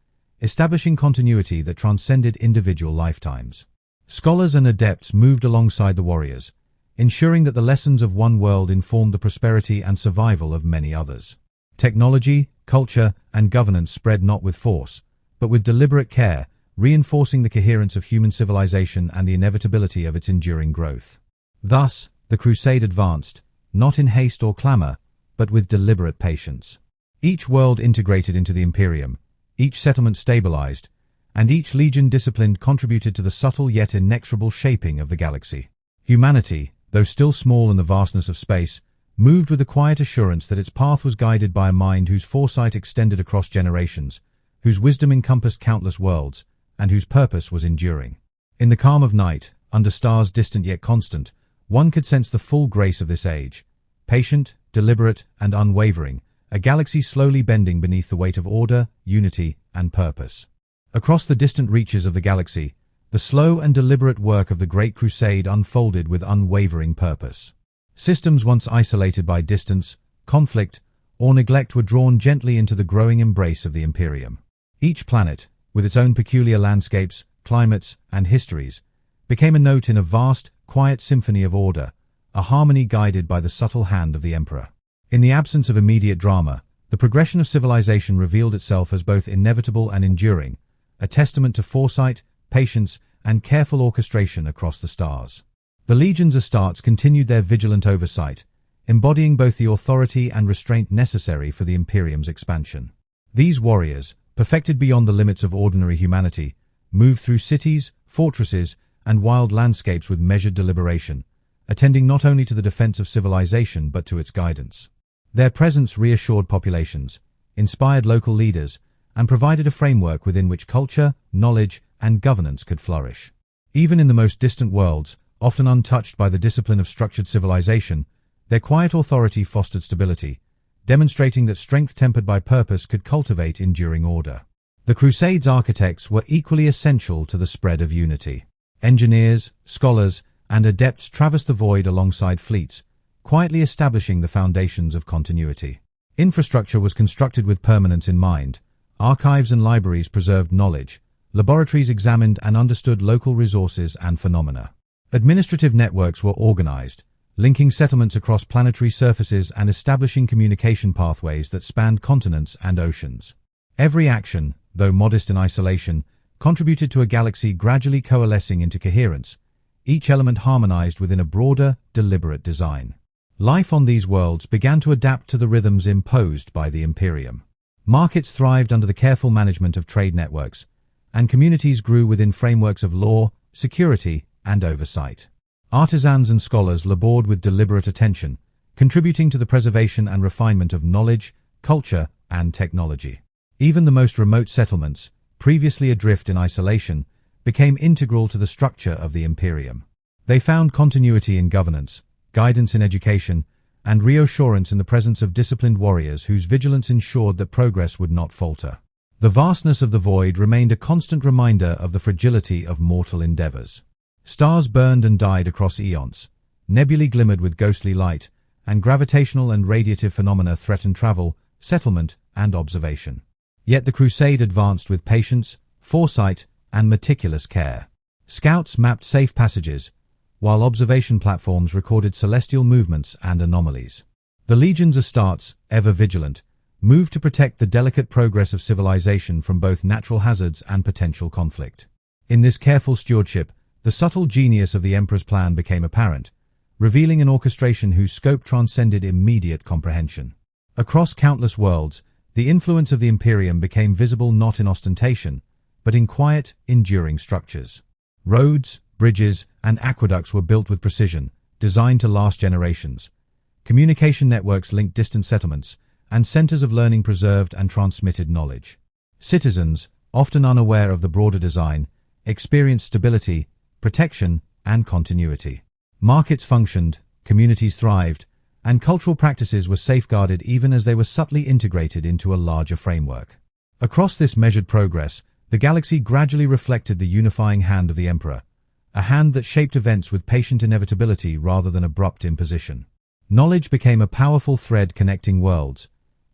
Speaker 1: establishing continuity that transcended individual lifetimes. Scholars and adepts moved alongside the warriors, ensuring that the lessons of one world informed the prosperity and survival of many others. Technology, culture, and governance spread not with force, but with deliberate care, reinforcing the coherence of human civilization and the inevitability of its enduring growth. Thus, the Crusade advanced, not in haste or clamor, but with deliberate patience. Each world integrated into the Imperium, each settlement stabilized, and each legion disciplined contributed to the subtle yet inexorable shaping of the galaxy. Humanity, though still small in the vastness of space, moved with the quiet assurance that its path was guided by a mind whose foresight extended across generations, whose wisdom encompassed countless worlds, and whose purpose was enduring. In the calm of night, under stars distant yet constant, one could sense the full grace of this age. Patient, deliberate, and unwavering, a galaxy slowly bending beneath the weight of order, unity, and purpose. Across the distant reaches of the galaxy, the slow and deliberate work of the Great Crusade unfolded with unwavering purpose. Systems once isolated by distance, conflict, or neglect were drawn gently into the growing embrace of the Imperium. Each planet, with its own peculiar landscapes, climates, and histories, became a note in a vast, quiet symphony of order, a harmony guided by the subtle hand of the Emperor. In the absence of immediate drama, the progression of civilization revealed itself as both inevitable and enduring, a testament to foresight, patience, and careful orchestration across the stars. The legions Astartes continued their vigilant oversight, embodying both the authority and restraint necessary for the Imperium's expansion. These warriors, perfected beyond the limits of ordinary humanity, moved through cities, fortresses, and wild landscapes with measured deliberation, attending not only to the defense of civilization but to its guidance. Their presence reassured populations, inspired local leaders, and provided a framework within which culture, knowledge, and governance could flourish. Even in the most distant worlds, often untouched by the discipline of structured civilization, their quiet authority fostered stability, demonstrating that strength tempered by purpose could cultivate enduring order. The Crusade's architects were equally essential to the spread of unity. Engineers, scholars, and adepts traversed the void alongside fleets, quietly establishing the foundations of continuity. Infrastructure was constructed with permanence in mind. Archives and libraries preserved knowledge. Laboratories examined and understood local resources and phenomena. Administrative networks were organized, linking settlements across planetary surfaces and establishing communication pathways that spanned continents and oceans. Every action, though modest in isolation, contributed to a galaxy gradually coalescing into coherence, each element harmonized within a broader, deliberate design. Life on these worlds began to adapt to the rhythms imposed by the Imperium. Markets thrived under the careful management of trade networks, and communities grew within frameworks of law, security, and oversight. Artisans and scholars labored with deliberate attention, contributing to the preservation and refinement of knowledge, culture, and technology. Even the most remote settlements, previously adrift in isolation, became integral to the structure of the Imperium. They found continuity in governance, guidance in education, and reassurance in the presence of disciplined warriors whose vigilance ensured that progress would not falter. The vastness of the void remained a constant reminder of the fragility of mortal endeavors. Stars burned and died across eons, nebulae glimmered with ghostly light, and gravitational and radiative phenomena threatened travel, settlement, and observation. Yet the Crusade advanced with patience, foresight, and meticulous care. Scouts mapped safe passages, while observation platforms recorded celestial movements and anomalies. The Legion's Astartes, ever vigilant, moved to protect the delicate progress of civilization from both natural hazards and potential conflict. In this careful stewardship, the subtle genius of the Emperor's plan became apparent, revealing an orchestration whose scope transcended immediate comprehension. Across countless worlds, the influence of the Imperium became visible not in ostentation, but in quiet, enduring structures. Roads, bridges, and aqueducts were built with precision, designed to last generations. Communication networks linked distant settlements, and centers of learning preserved and transmitted knowledge. Citizens, often unaware of the broader design, experienced stability, protection, and continuity. Markets functioned, communities thrived, and cultural practices were safeguarded even as they were subtly integrated into a larger framework. Across this measured progress, the galaxy gradually reflected the unifying hand of the Emperor, a hand that shaped events with patient inevitability rather than abrupt imposition. Knowledge became a powerful thread connecting worlds,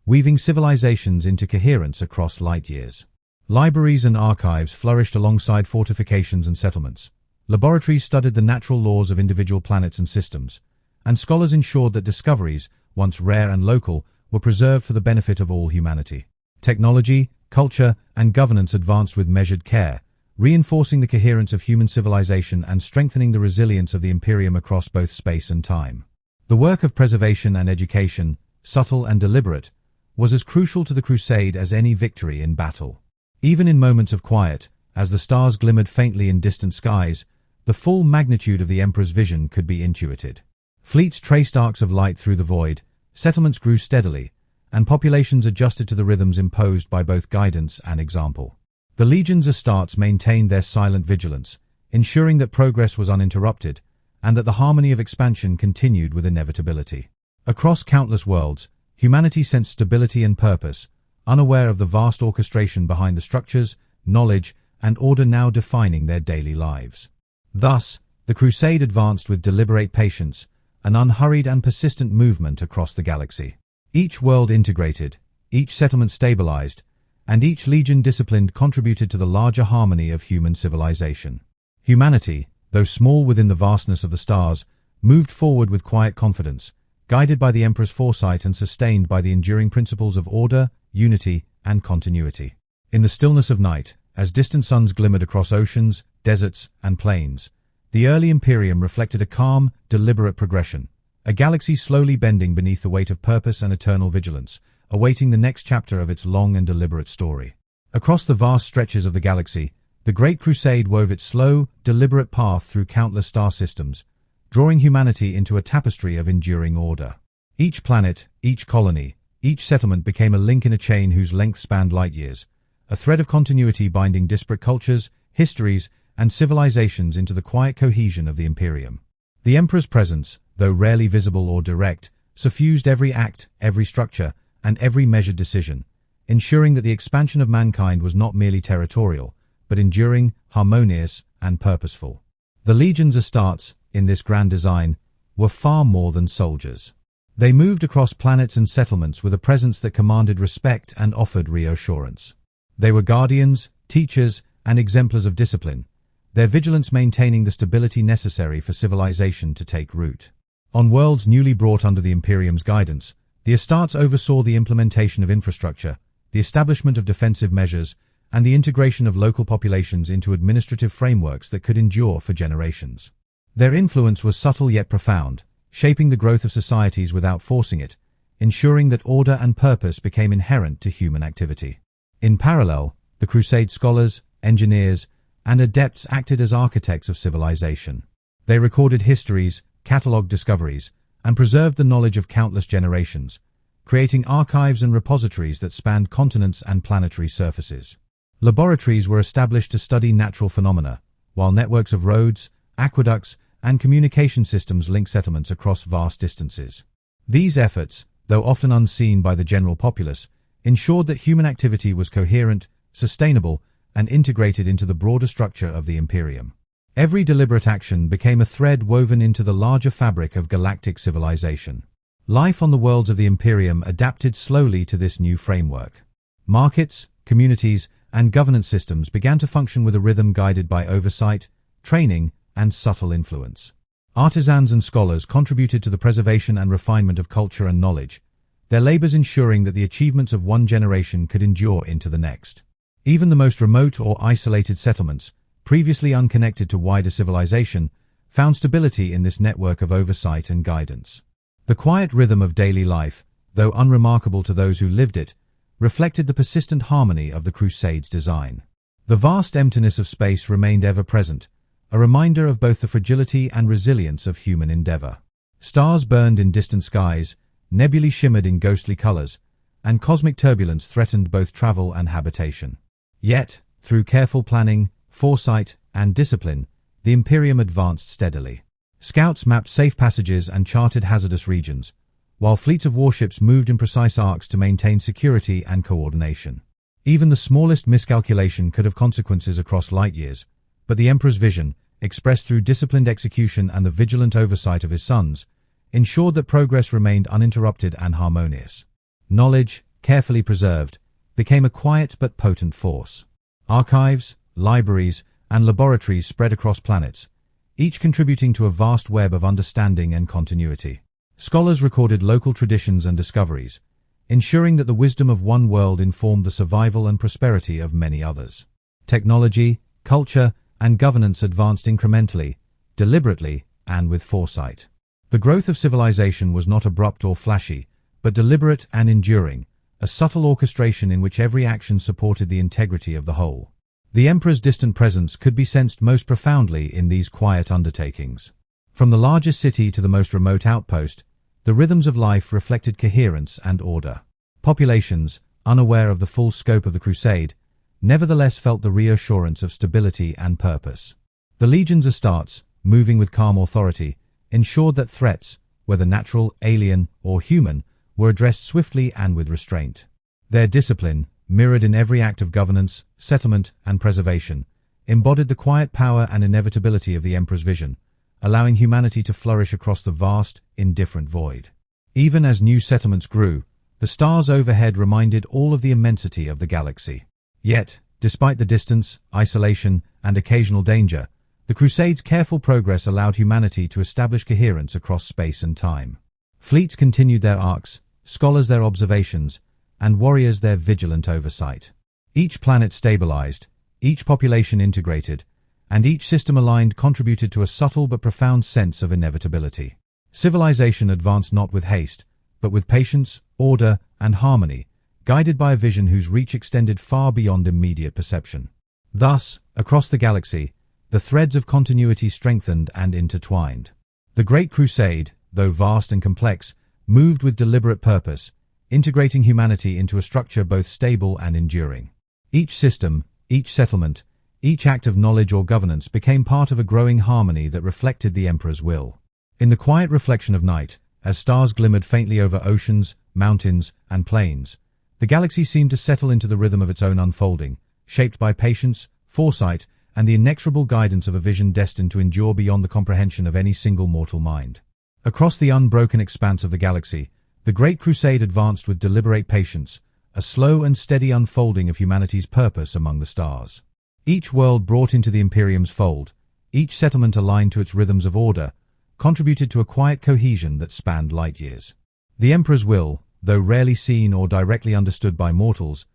Speaker 1: weaving civilizations into coherence across light years. Libraries and archives flourished alongside fortifications and settlements. Laboratories studied the natural laws of individual planets and systems, and scholars ensured that discoveries, once rare and local, were preserved for the benefit of all humanity. Technology, culture, and governance advanced with measured care, reinforcing the coherence of human civilization and strengthening the resilience of the Imperium across both space and time. The work of preservation and education, subtle and deliberate, was as crucial to the Crusade as any victory in battle. Even in moments of quiet, as the stars glimmered faintly in distant skies, the full magnitude of the Emperor's vision could be intuited. Fleets traced arcs of light through the void, settlements grew steadily, and populations adjusted to the rhythms imposed by both guidance and example. The Legion's Astartes maintained their silent vigilance, ensuring that progress was uninterrupted, and that the harmony of expansion continued with inevitability. Across countless worlds, humanity sensed stability and purpose, unaware of the vast orchestration behind the structures, knowledge, and order now defining their daily lives. Thus, the Crusade advanced with deliberate patience, an unhurried and persistent movement across the galaxy. Each world integrated, each settlement stabilized, and each legion disciplined contributed to the larger harmony of human civilization. Humanity, though small within the vastness of the stars, moved forward with quiet confidence, guided by the Emperor's foresight and sustained by the enduring principles of order, unity, and continuity. In the stillness of night, as distant suns glimmered across oceans, deserts, and plains, the early Imperium reflected a calm, deliberate progression, a galaxy slowly bending beneath the weight of purpose and eternal vigilance, awaiting the next chapter of its long and deliberate story. Across the vast stretches of the galaxy, the Great Crusade wove its slow, deliberate path through countless star systems, drawing humanity into a tapestry of enduring order. Each planet, each colony, each settlement became a link in a chain whose length spanned light years, a thread of continuity binding disparate cultures, histories, and civilizations into the quiet cohesion of the Imperium. The Emperor's presence, though rarely visible or direct, suffused every act, every structure, and every measured decision, ensuring that the expansion of mankind was not merely territorial, but enduring, harmonious, and purposeful. The Legion's Astartes, in this grand design, were far more than soldiers. They moved across planets and settlements with a presence that commanded respect and offered reassurance. They were guardians, teachers, and exemplars of discipline, their vigilance maintaining the stability necessary for civilization to take root. On worlds newly brought under the Imperium's guidance, the Astartes oversaw the implementation of infrastructure, the establishment of defensive measures, and the integration of local populations into administrative frameworks that could endure for generations. Their influence was subtle yet profound, shaping the growth of societies without forcing it, ensuring that order and purpose became inherent to human activity. In parallel, the Crusade scholars, engineers, and adepts acted as architects of civilization. They recorded histories, catalogued discoveries, and preserved the knowledge of countless generations, creating archives and repositories that spanned continents and planetary surfaces. Laboratories were established to study natural phenomena, while networks of roads, aqueducts, and communication systems linked settlements across vast distances. These efforts, though often unseen by the general populace, ensured that human activity was coherent, sustainable, and integrated into the broader structure of the Imperium. Every deliberate action became a thread woven into the larger fabric of galactic civilization. Life on the worlds of the Imperium adapted slowly to this new framework. Markets, communities, and governance systems began to function with a rhythm guided by oversight, training, and subtle influence. Artisans and scholars contributed to the preservation and refinement of culture and knowledge, their labors ensuring that the achievements of one generation could endure into the next. Even the most remote or isolated settlements, previously unconnected to wider civilization, found stability in this network of oversight and guidance. The quiet rhythm of daily life, though unremarkable to those who lived it, reflected the persistent harmony of the Crusades' design. The vast emptiness of space remained ever present, a reminder of both the fragility and resilience of human endeavor. Stars burned in distant skies, nebulae shimmered in ghostly colors, and cosmic turbulence threatened both travel and habitation. Yet, through careful planning, foresight, and discipline, the Imperium advanced steadily. Scouts mapped safe passages and charted hazardous regions, while fleets of warships moved in precise arcs to maintain security and coordination. Even the smallest miscalculation could have consequences across light years, but the Emperor's vision, expressed through disciplined execution and the vigilant oversight of his sons, ensured that progress remained uninterrupted and harmonious. Knowledge, carefully preserved, became a quiet but potent force. Archives, libraries, and laboratories spread across planets, each contributing to a vast web of understanding and continuity. Scholars recorded local traditions and discoveries, ensuring that the wisdom of one world informed the survival and prosperity of many others. Technology, culture, and governance advanced incrementally, deliberately, and with foresight. The growth of civilization was not abrupt or flashy, but deliberate and enduring, a subtle orchestration in which every action supported the integrity of the whole. The Emperor's distant presence could be sensed most profoundly in these quiet undertakings. From the largest city to the most remote outpost, the rhythms of life reflected coherence and order. Populations, unaware of the full scope of the crusade, nevertheless felt the reassurance of stability and purpose. The legion's astartes, moving with calm authority, ensured that threats, whether natural, alien, or human, were addressed swiftly and with restraint. Their discipline, mirrored in every act of governance, settlement, and preservation, embodied the quiet power and inevitability of the Emperor's vision, allowing humanity to flourish across the vast, indifferent void. Even as new settlements grew, the stars overhead reminded all of the immensity of the galaxy. Yet, despite the distance, isolation, and occasional danger, the Crusade's careful progress allowed humanity to establish coherence across space and time. Fleets continued their arcs, scholars their observations, and warriors their vigilant oversight. Each planet stabilized, each population integrated, and each system aligned contributed to a subtle but profound sense of inevitability. Civilization advanced not with haste, but with patience, order, and harmony, guided by a vision whose reach extended far beyond immediate perception. Thus, across the galaxy, the threads of continuity strengthened and intertwined. The Great Crusade, though vast and complex, moved with deliberate purpose, integrating humanity into a structure both stable and enduring. Each system, each settlement, each act of knowledge or governance became part of a growing harmony that reflected the Emperor's will. In the quiet reflection of night, as stars glimmered faintly over oceans, mountains, and plains, the galaxy seemed to settle into the rhythm of its own unfolding, shaped by patience, foresight, and the inexorable guidance of a vision destined to endure beyond the comprehension of any single mortal mind. Across the unbroken expanse of the galaxy, the Great Crusade advanced with deliberate patience, a slow and steady unfolding of humanity's purpose among the stars. Each world brought into the Imperium's fold, each settlement aligned to its rhythms of order, contributed to a quiet cohesion that spanned light years. The Emperor's will, though rarely seen or directly understood by mortals,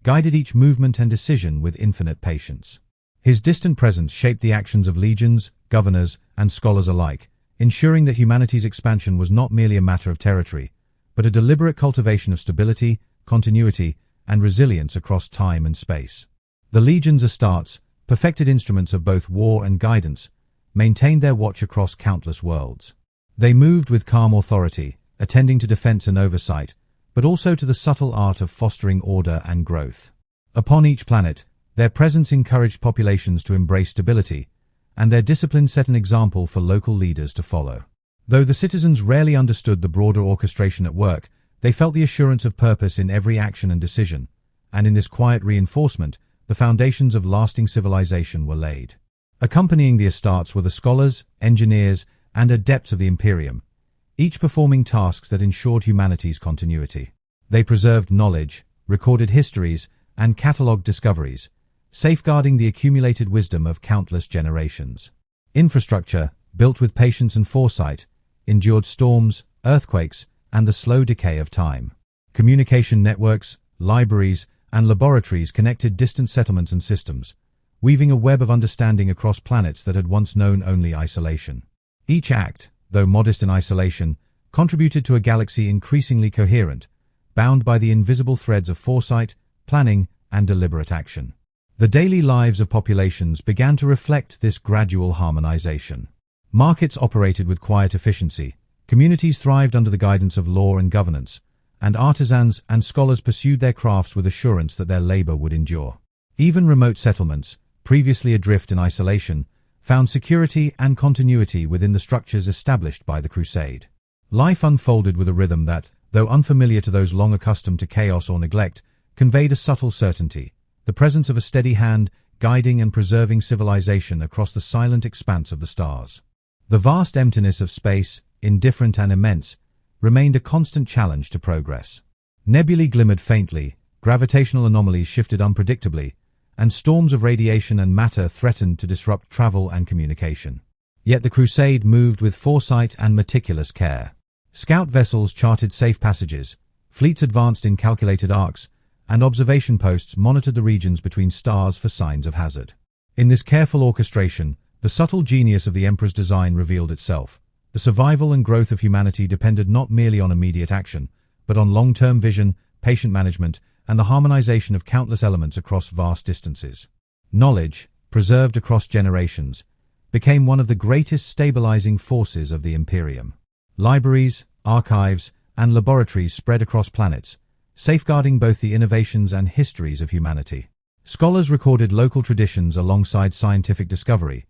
Speaker 1: guided each movement and decision with infinite patience. His distant presence shaped the actions of legions, governors, and scholars alike, ensuring that humanity's expansion was not merely a matter of territory, but a deliberate cultivation of stability, continuity, and resilience across time and space. The legions Astartes, perfected instruments of both war and guidance, maintained their watch across countless worlds. They moved with calm authority, attending to defense and oversight, but also to the subtle art of fostering order and growth. Upon each planet, their presence encouraged populations to embrace stability, and their discipline set an example for local leaders to follow. Though the citizens rarely understood the broader orchestration at work, they felt the assurance of purpose in every action and decision, and in this quiet reinforcement, the foundations of lasting civilization were laid. Accompanying the Astartes were the scholars, engineers, and adepts of the Imperium, each performing tasks that ensured humanity's continuity. They preserved knowledge, recorded histories, and catalogued discoveries, safeguarding the accumulated wisdom of countless generations. Infrastructure, built with patience and foresight, endured storms, earthquakes, and the slow decay of time. Communication networks, libraries, and laboratories connected distant settlements and systems, weaving a web of understanding across planets that had once known only isolation. Each act, though modest in isolation, contributed to a galaxy increasingly coherent, bound by the invisible threads of foresight, planning, and deliberate action. The daily lives of populations began to reflect this gradual harmonization. Markets operated with quiet efficiency, communities thrived under the guidance of law and governance, and artisans and scholars pursued their crafts with assurance that their labor would endure. Even remote settlements, previously adrift in isolation, found security and continuity within the structures established by the Crusade. Life unfolded with a rhythm that, though unfamiliar to those long accustomed to chaos or neglect, conveyed a subtle certainty, the presence of a steady hand guiding and preserving civilization across the silent expanse of the stars. The vast emptiness of space, indifferent and immense, remained a constant challenge to progress. Nebulae glimmered faintly, gravitational anomalies shifted unpredictably, and storms of radiation and matter threatened to disrupt travel and communication. Yet the Crusade moved with foresight and meticulous care. Scout vessels charted safe passages, fleets advanced in calculated arcs, and observation posts monitored the regions between stars for signs of hazard. In this careful orchestration, the subtle genius of the Emperor's design revealed itself. The survival and growth of humanity depended not merely on immediate action, but on long-term vision, patient management, and the harmonization of countless elements across vast distances. Knowledge, preserved across generations, became one of the greatest stabilizing forces of the Imperium. Libraries, archives, and laboratories spread across planets, safeguarding both the innovations and histories of humanity. Scholars recorded local traditions alongside scientific discovery,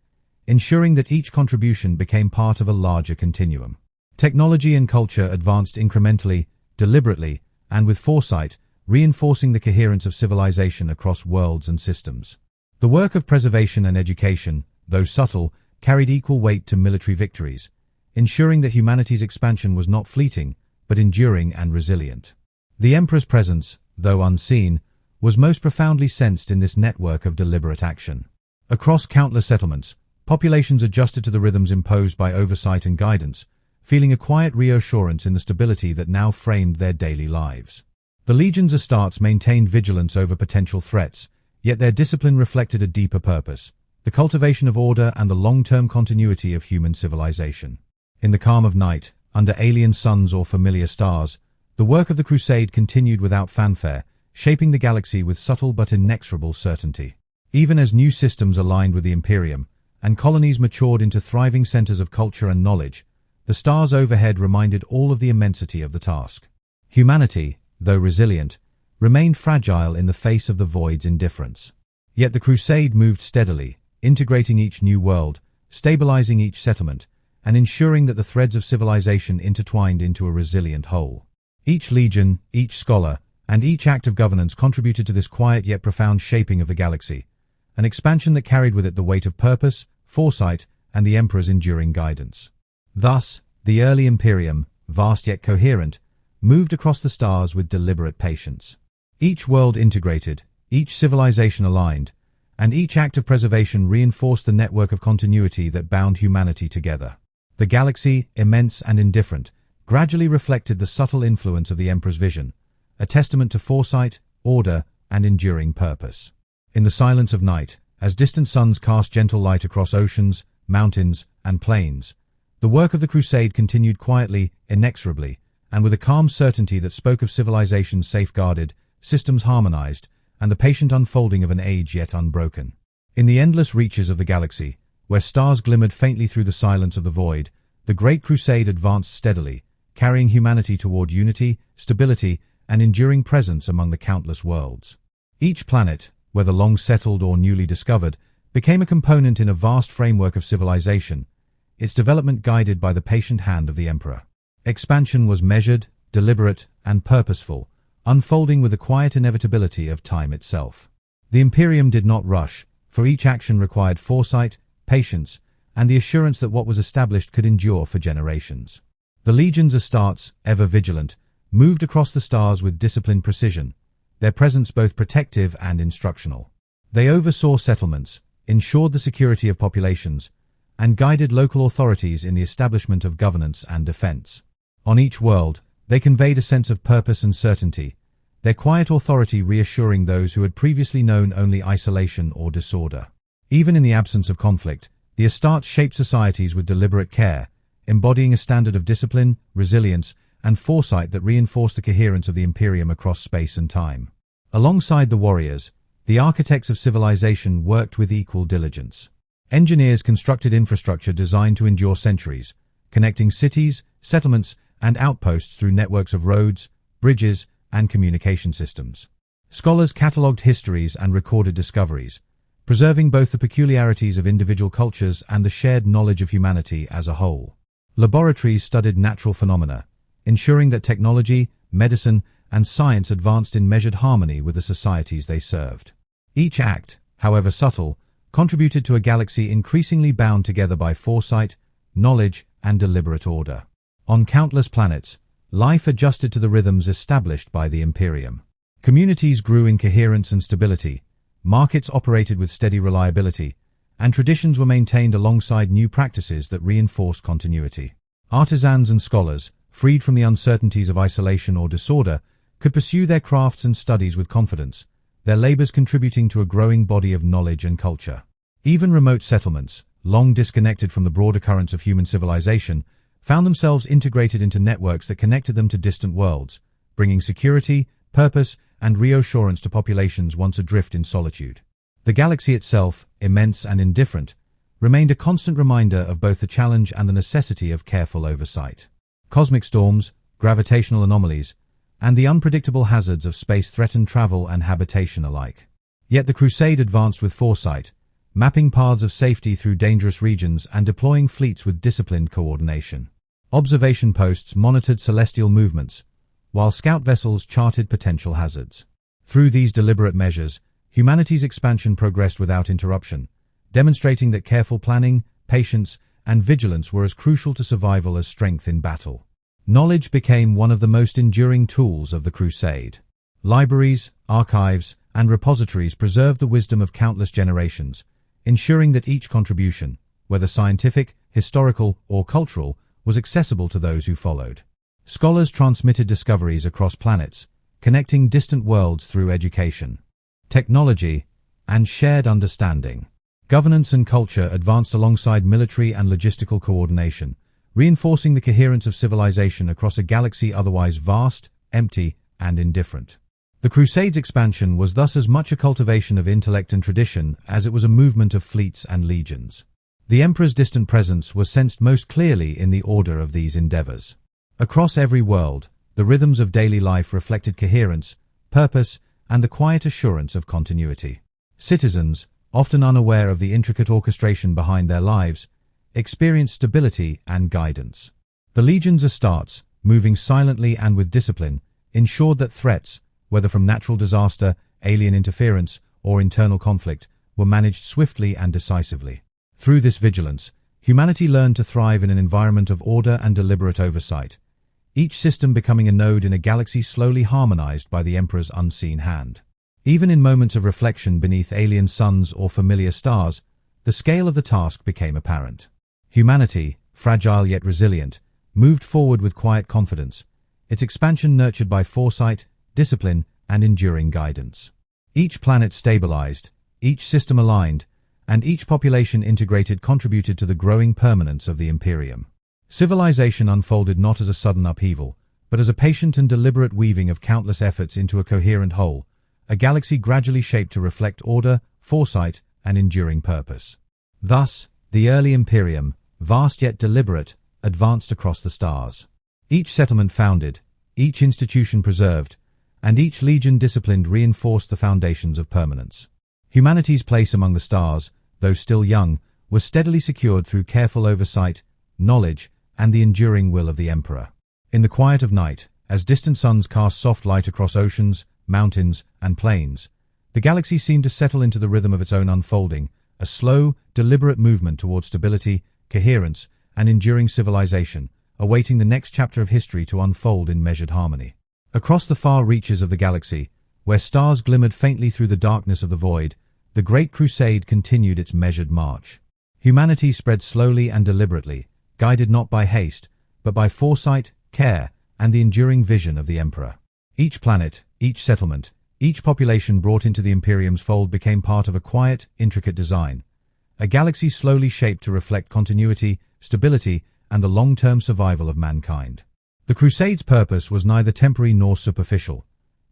Speaker 1: ensuring that each contribution became part of a larger continuum. Technology and culture advanced incrementally, deliberately, and with foresight, reinforcing the coherence of civilization across worlds and systems. The work of preservation and education, though subtle, carried equal weight to military victories, ensuring that humanity's expansion was not fleeting, but enduring and resilient. The Emperor's presence, though unseen, was most profoundly sensed in this network of deliberate action. Across countless settlements, populations adjusted to the rhythms imposed by oversight and guidance, feeling a quiet reassurance in the stability that now framed their daily lives. The legions Astartes maintained vigilance over potential threats, yet their discipline reflected a deeper purpose, the cultivation of order and the long-term continuity of human civilization. In the calm of night, under alien suns or familiar stars, the work of the Crusade continued without fanfare, shaping the galaxy with subtle but inexorable certainty. Even as new systems aligned with the Imperium, and colonies matured into thriving centers of culture and knowledge, the stars overhead reminded all of the immensity of the task. Humanity, though resilient, remained fragile in the face of the void's indifference. Yet the Crusade moved steadily, integrating each new world, stabilizing each settlement, and ensuring that the threads of civilization intertwined into a resilient whole. Each legion, each scholar, and each act of governance contributed to this quiet yet profound shaping of the galaxy, an expansion that carried with it the weight of purpose, foresight, and the Emperor's enduring guidance. Thus, the early Imperium, vast yet coherent, moved across the stars with deliberate patience. Each world integrated, each civilization aligned, and each act of preservation reinforced the network of continuity that bound humanity together. The galaxy, immense and indifferent, gradually reflected the subtle influence of the Emperor's vision, a testament to foresight, order, and enduring purpose. In the silence of night, as distant suns cast gentle light across oceans, mountains, and plains, the work of the Crusade continued quietly, inexorably, and with a calm certainty that spoke of civilizations safeguarded, systems harmonized, and the patient unfolding of an age yet unbroken. In the endless reaches of the galaxy, where stars glimmered faintly through the silence of the void, the Great Crusade advanced steadily, carrying humanity toward unity, stability, and enduring presence among the countless worlds. Each planet, whether long settled or newly discovered, became a component in a vast framework of civilization, its development guided by the patient hand of the Emperor. Expansion was measured, deliberate, and purposeful, unfolding with the quiet inevitability of time itself. The Imperium did not rush, for each action required foresight, patience, and the assurance that what was established could endure for generations. The Legion's Astartes, ever vigilant, moved across the stars with disciplined precision, their presence both protective and instructional. They oversaw settlements, ensured the security of populations, and guided local authorities in the establishment of governance and defense. On each world, they conveyed a sense of purpose and certainty, their quiet authority reassuring those who had previously known only isolation or disorder. Even in the absence of conflict, the Astartes shaped societies with deliberate care, embodying a standard of discipline, resilience, and foresight that reinforced the coherence of the Imperium across space and time. Alongside the warriors, the architects of civilization worked with equal diligence. Engineers constructed infrastructure designed to endure centuries, connecting cities, settlements, and outposts through networks of roads, bridges, and communication systems. Scholars catalogued histories and recorded discoveries, preserving both the peculiarities of individual cultures and the shared knowledge of humanity as a whole. Laboratories studied natural phenomena, ensuring that technology, medicine, and science advanced in measured harmony with the societies they served. Each act, however subtle, contributed to a galaxy increasingly bound together by foresight, knowledge, and deliberate order. On countless planets, life adjusted to the rhythms established by the Imperium. Communities grew in coherence and stability, markets operated with steady reliability, and traditions were maintained alongside new practices that reinforced continuity. Artisans and scholars, freed from the uncertainties of isolation or disorder, could pursue their crafts and studies with confidence, their labors contributing to a growing body of knowledge and culture. Even remote settlements, long disconnected from the broader currents of human civilization, found themselves integrated into networks that connected them to distant worlds, bringing security, purpose, and reassurance to populations once adrift in solitude. The galaxy itself, immense and indifferent, remained a constant reminder of both the challenge and the necessity of careful oversight. Cosmic storms, gravitational anomalies, and the unpredictable hazards of space threatened travel and habitation alike. Yet the Crusade advanced with foresight, mapping paths of safety through dangerous regions and deploying fleets with disciplined coordination. Observation posts monitored celestial movements, while scout vessels charted potential hazards. Through these deliberate measures, humanity's expansion progressed without interruption, demonstrating that careful planning, patience, and vigilance were as crucial to survival as strength in battle. Knowledge became one of the most enduring tools of the Crusade. Libraries, archives, and repositories preserved the wisdom of countless generations, ensuring that each contribution, whether scientific, historical, or cultural, was accessible to those who followed. Scholars transmitted discoveries across planets, connecting distant worlds through education, technology, and shared understanding. Governance and culture advanced alongside military and logistical coordination, reinforcing the coherence of civilization across a galaxy otherwise vast, empty, and indifferent. The Crusade's expansion was thus as much a cultivation of intellect and tradition as it was a movement of fleets and legions. The Emperor's distant presence was sensed most clearly in the order of these endeavors. Across every world, the rhythms of daily life reflected coherence, purpose, and the quiet assurance of continuity. Citizens, often unaware of the intricate orchestration behind their lives, experienced stability and guidance. The Legion's Astartes, moving silently and with discipline, ensured that threats, whether from natural disaster, alien interference, or internal conflict, were managed swiftly and decisively. Through this vigilance, humanity learned to thrive in an environment of order and deliberate oversight, each system becoming a node in a galaxy slowly harmonized by the Emperor's unseen hand. Even in moments of reflection beneath alien suns or familiar stars, the scale of the task became apparent. Humanity, fragile yet resilient, moved forward with quiet confidence, its expansion nurtured by foresight, discipline, and enduring guidance. Each planet stabilized, each system aligned, and each population integrated contributed to the growing permanence of the Imperium. Civilization unfolded not as a sudden upheaval, but as a patient and deliberate weaving of countless efforts into a coherent whole, a galaxy gradually shaped to reflect order, foresight, and enduring purpose. Thus, the early Imperium, vast yet deliberate, advanced across the stars. Each settlement founded, each institution preserved, and each legion disciplined reinforced the foundations of permanence. Humanity's place among the stars, though still young, was steadily secured through careful oversight, knowledge, and the enduring will of the Emperor. In the quiet of night, as distant suns cast soft light across oceans, mountains, and plains, the galaxy seemed to settle into the rhythm of its own unfolding, a slow, deliberate movement towards stability, coherence, and enduring civilization, awaiting the next chapter of history to unfold in measured harmony. Across the far reaches of the galaxy, where stars glimmered faintly through the darkness of the void, the Great Crusade continued its measured march. Humanity spread slowly and deliberately, guided not by haste, but by foresight, care, and the enduring vision of the Emperor. Each planet, each settlement, each population brought into the Imperium's fold became part of a quiet, intricate design, a galaxy slowly shaped to reflect continuity, stability, and the long-term survival of mankind. The Crusade's purpose was neither temporary nor superficial.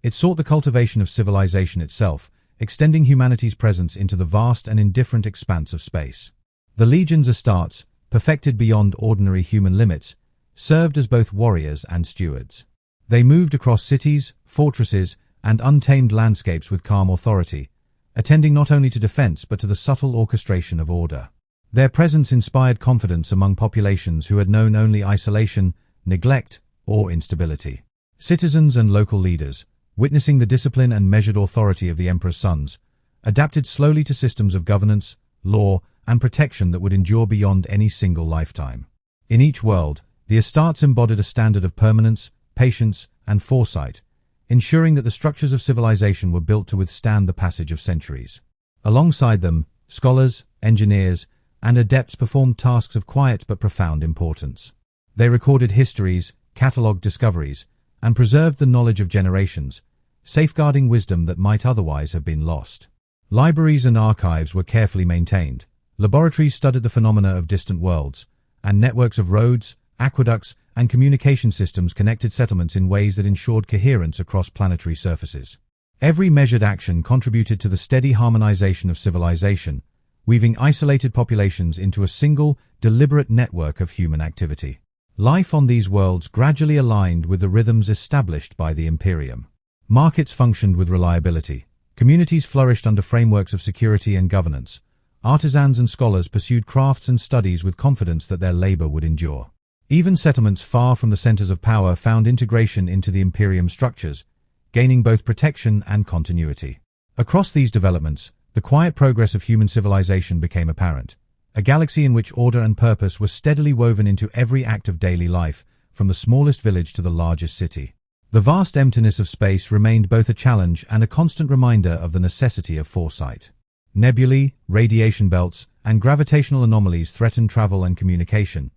Speaker 1: It sought the cultivation of civilization itself, extending humanity's presence into the vast and indifferent expanse of space. The Legion's Astartes, perfected beyond ordinary human limits, served as both warriors and stewards. They moved across cities, fortresses, and untamed landscapes with calm authority, attending not only to defense but to the subtle orchestration of order. Their presence inspired confidence among populations who had known only isolation, neglect, or instability. Citizens and local leaders, witnessing the discipline and measured authority of the Emperor's sons, adapted slowly to systems of governance, law, and protection that would endure beyond any single lifetime. In each world, the Astartes embodied a standard of permanence, patience, and foresight, ensuring that the structures of civilization were built to withstand the passage of centuries. Alongside them, scholars, engineers, and adepts performed tasks of quiet but profound importance. They recorded histories, catalogued discoveries, and preserved the knowledge of generations, safeguarding wisdom that might otherwise have been lost. Libraries and archives were carefully maintained. Laboratories studied the phenomena of distant worlds, and networks of roads, aqueducts, and communication systems connected settlements in ways that ensured coherence across planetary surfaces. Every measured action contributed to the steady harmonization of civilization, weaving isolated populations into a single, deliberate network of human activity. Life on these worlds gradually aligned with the rhythms established by the Imperium. Markets functioned with reliability. Communities flourished under frameworks of security and governance. Artisans and scholars pursued crafts and studies with confidence that their labor would endure. Even settlements far from the centers of power found integration into the Imperium structures, gaining both protection and continuity. Across these developments, the quiet progress of human civilization became apparent. A galaxy in which order and purpose were steadily woven into every act of daily life, from the smallest village to the largest city. The vast emptiness of space remained both a challenge and a constant reminder of the necessity of foresight. Nebulae, radiation belts, and gravitational anomalies threatened travel and communication,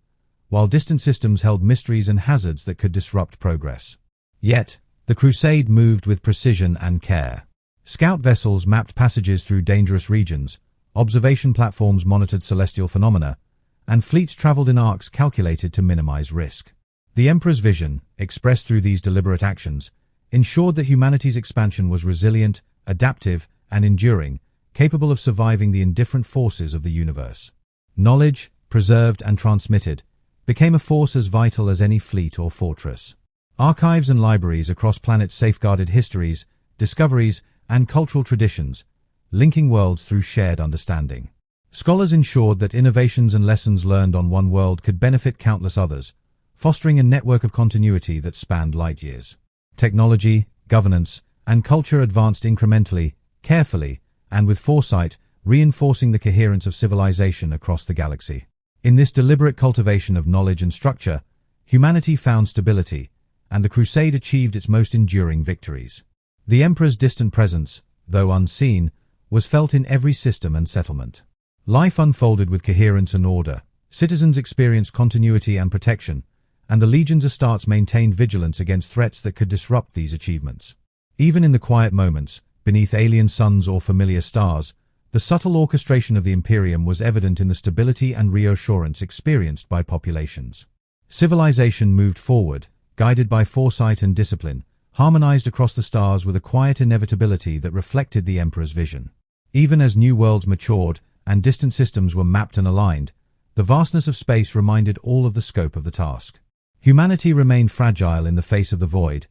Speaker 1: while distant systems held mysteries and hazards that could disrupt progress. Yet, the Crusade moved with precision and care. Scout vessels mapped passages through dangerous regions, observation platforms monitored celestial phenomena, and fleets traveled in arcs calculated to minimize risk. The Emperor's vision, expressed through these deliberate actions, ensured that humanity's expansion was resilient, adaptive, and enduring, capable of surviving the indifferent forces of the universe. Knowledge, preserved and transmitted, became a force as vital as any fleet or fortress. Archives and libraries across planets safeguarded histories, discoveries, and cultural traditions, linking worlds through shared understanding. Scholars ensured that innovations and lessons learned on one world could benefit countless others, fostering a network of continuity that spanned light years. Technology, governance, and culture advanced incrementally, carefully, and with foresight, reinforcing the coherence of civilization across the galaxy. In this deliberate cultivation of knowledge and structure, humanity found stability, and the Crusade achieved its most enduring victories. The Emperor's distant presence, though unseen, was felt in every system and settlement. Life unfolded with coherence and order, citizens experienced continuity and protection, and the Legion's Astartes maintained vigilance against threats that could disrupt these achievements. Even in the quiet moments, beneath alien suns or familiar stars, the subtle orchestration of the Imperium was evident in the stability and reassurance experienced by populations. Civilization moved forward, guided by foresight and discipline, harmonized across the stars with a quiet inevitability that reflected the Emperor's vision. Even as new worlds matured and distant systems were mapped and aligned, the vastness of space reminded all of the scope of the task. Humanity remained fragile in the face of the void,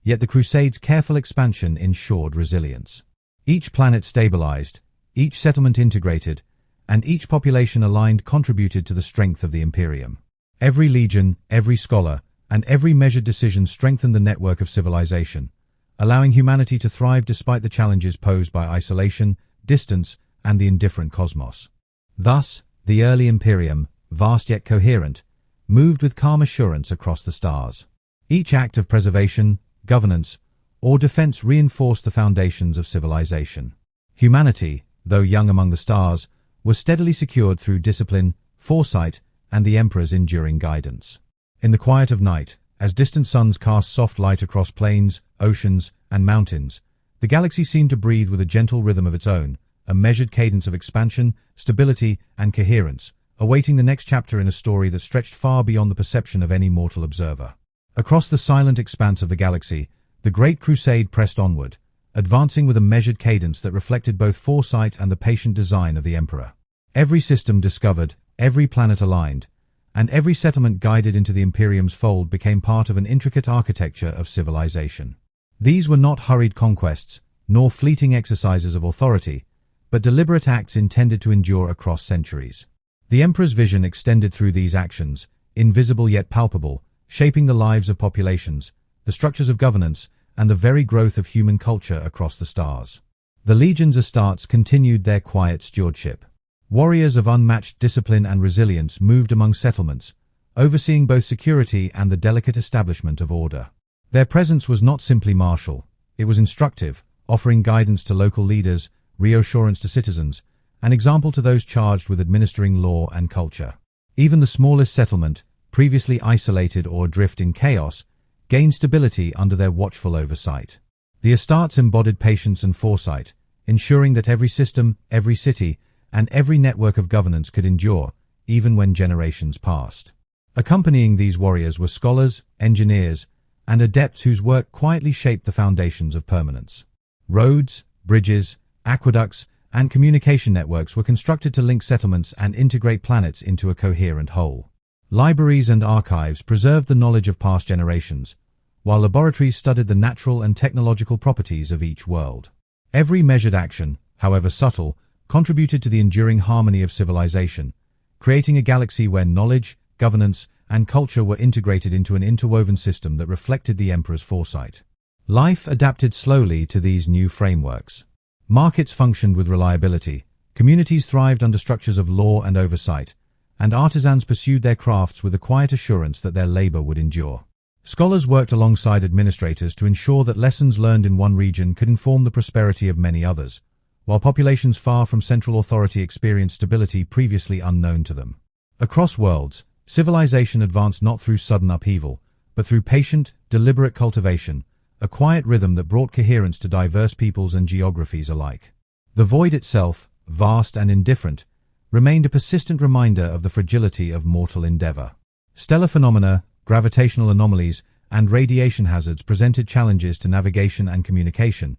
Speaker 1: yet the Crusade's careful expansion ensured resilience. Each planet stabilized, each settlement integrated, and each population aligned contributed to the strength of the Imperium. Every legion, every scholar, and every measured decision strengthened the network of civilization, allowing humanity to thrive despite the challenges posed by isolation, distance, and the indifferent cosmos. Thus, the early Imperium, vast yet coherent, moved with calm assurance across the stars. Each act of preservation, governance, or defense reinforced the foundations of civilization. Humanity, though young among the stars, was steadily secured through discipline, foresight, and the Emperor's enduring guidance. In the quiet of night, as distant suns cast soft light across plains, oceans, and mountains, the galaxy seemed to breathe with a gentle rhythm of its own, a measured cadence of expansion, stability, and coherence, awaiting the next chapter in a story that stretched far beyond the perception of any mortal observer. Across the silent expanse of the galaxy, the Great Crusade pressed onward, advancing with a measured cadence that reflected both foresight and the patient design of the Emperor. Every system discovered, every planet aligned, and every settlement guided into the Imperium's fold became part of an intricate architecture of civilization. These were not hurried conquests, nor fleeting exercises of authority, but deliberate acts intended to endure across centuries. The Emperor's vision extended through these actions, invisible yet palpable, shaping the lives of populations, the structures of governance, and the very growth of human culture across the stars. The Legion's Astartes continued their quiet stewardship. Warriors of unmatched discipline and resilience moved among settlements, overseeing both security and the delicate establishment of order. Their presence was not simply martial, it was instructive, offering guidance to local leaders, reassurance to citizens, an example to those charged with administering law and culture. Even the smallest settlement, previously isolated or adrift in chaos, gained stability under their watchful oversight. The Astartes embodied patience and foresight, ensuring that every system, every city, and every network of governance could endure, even when generations passed. Accompanying these warriors were scholars, engineers, and adepts whose work quietly shaped the foundations of permanence. Roads, bridges, aqueducts, and communication networks were constructed to link settlements and integrate planets into a coherent whole. Libraries and archives preserved the knowledge of past generations, while laboratories studied the natural and technological properties of each world. Every measured action, however subtle, contributed to the enduring harmony of civilization, creating a galaxy where knowledge, governance, and culture were integrated into an interwoven system that reflected the Emperor's foresight. Life adapted slowly to these new frameworks. Markets functioned with reliability, communities thrived under structures of law and oversight, and artisans pursued their crafts with a quiet assurance that their labor would endure. Scholars worked alongside administrators to ensure that lessons learned in one region could inform the prosperity of many others, while populations far from central authority experienced stability previously unknown to them. Across worlds, civilization advanced not through sudden upheaval, but through patient, deliberate cultivation, a quiet rhythm that brought coherence to diverse peoples and geographies alike. The void itself, vast and indifferent, remained a persistent reminder of the fragility of mortal endeavor. Stellar phenomena, gravitational anomalies, and radiation hazards presented challenges to navigation and communication,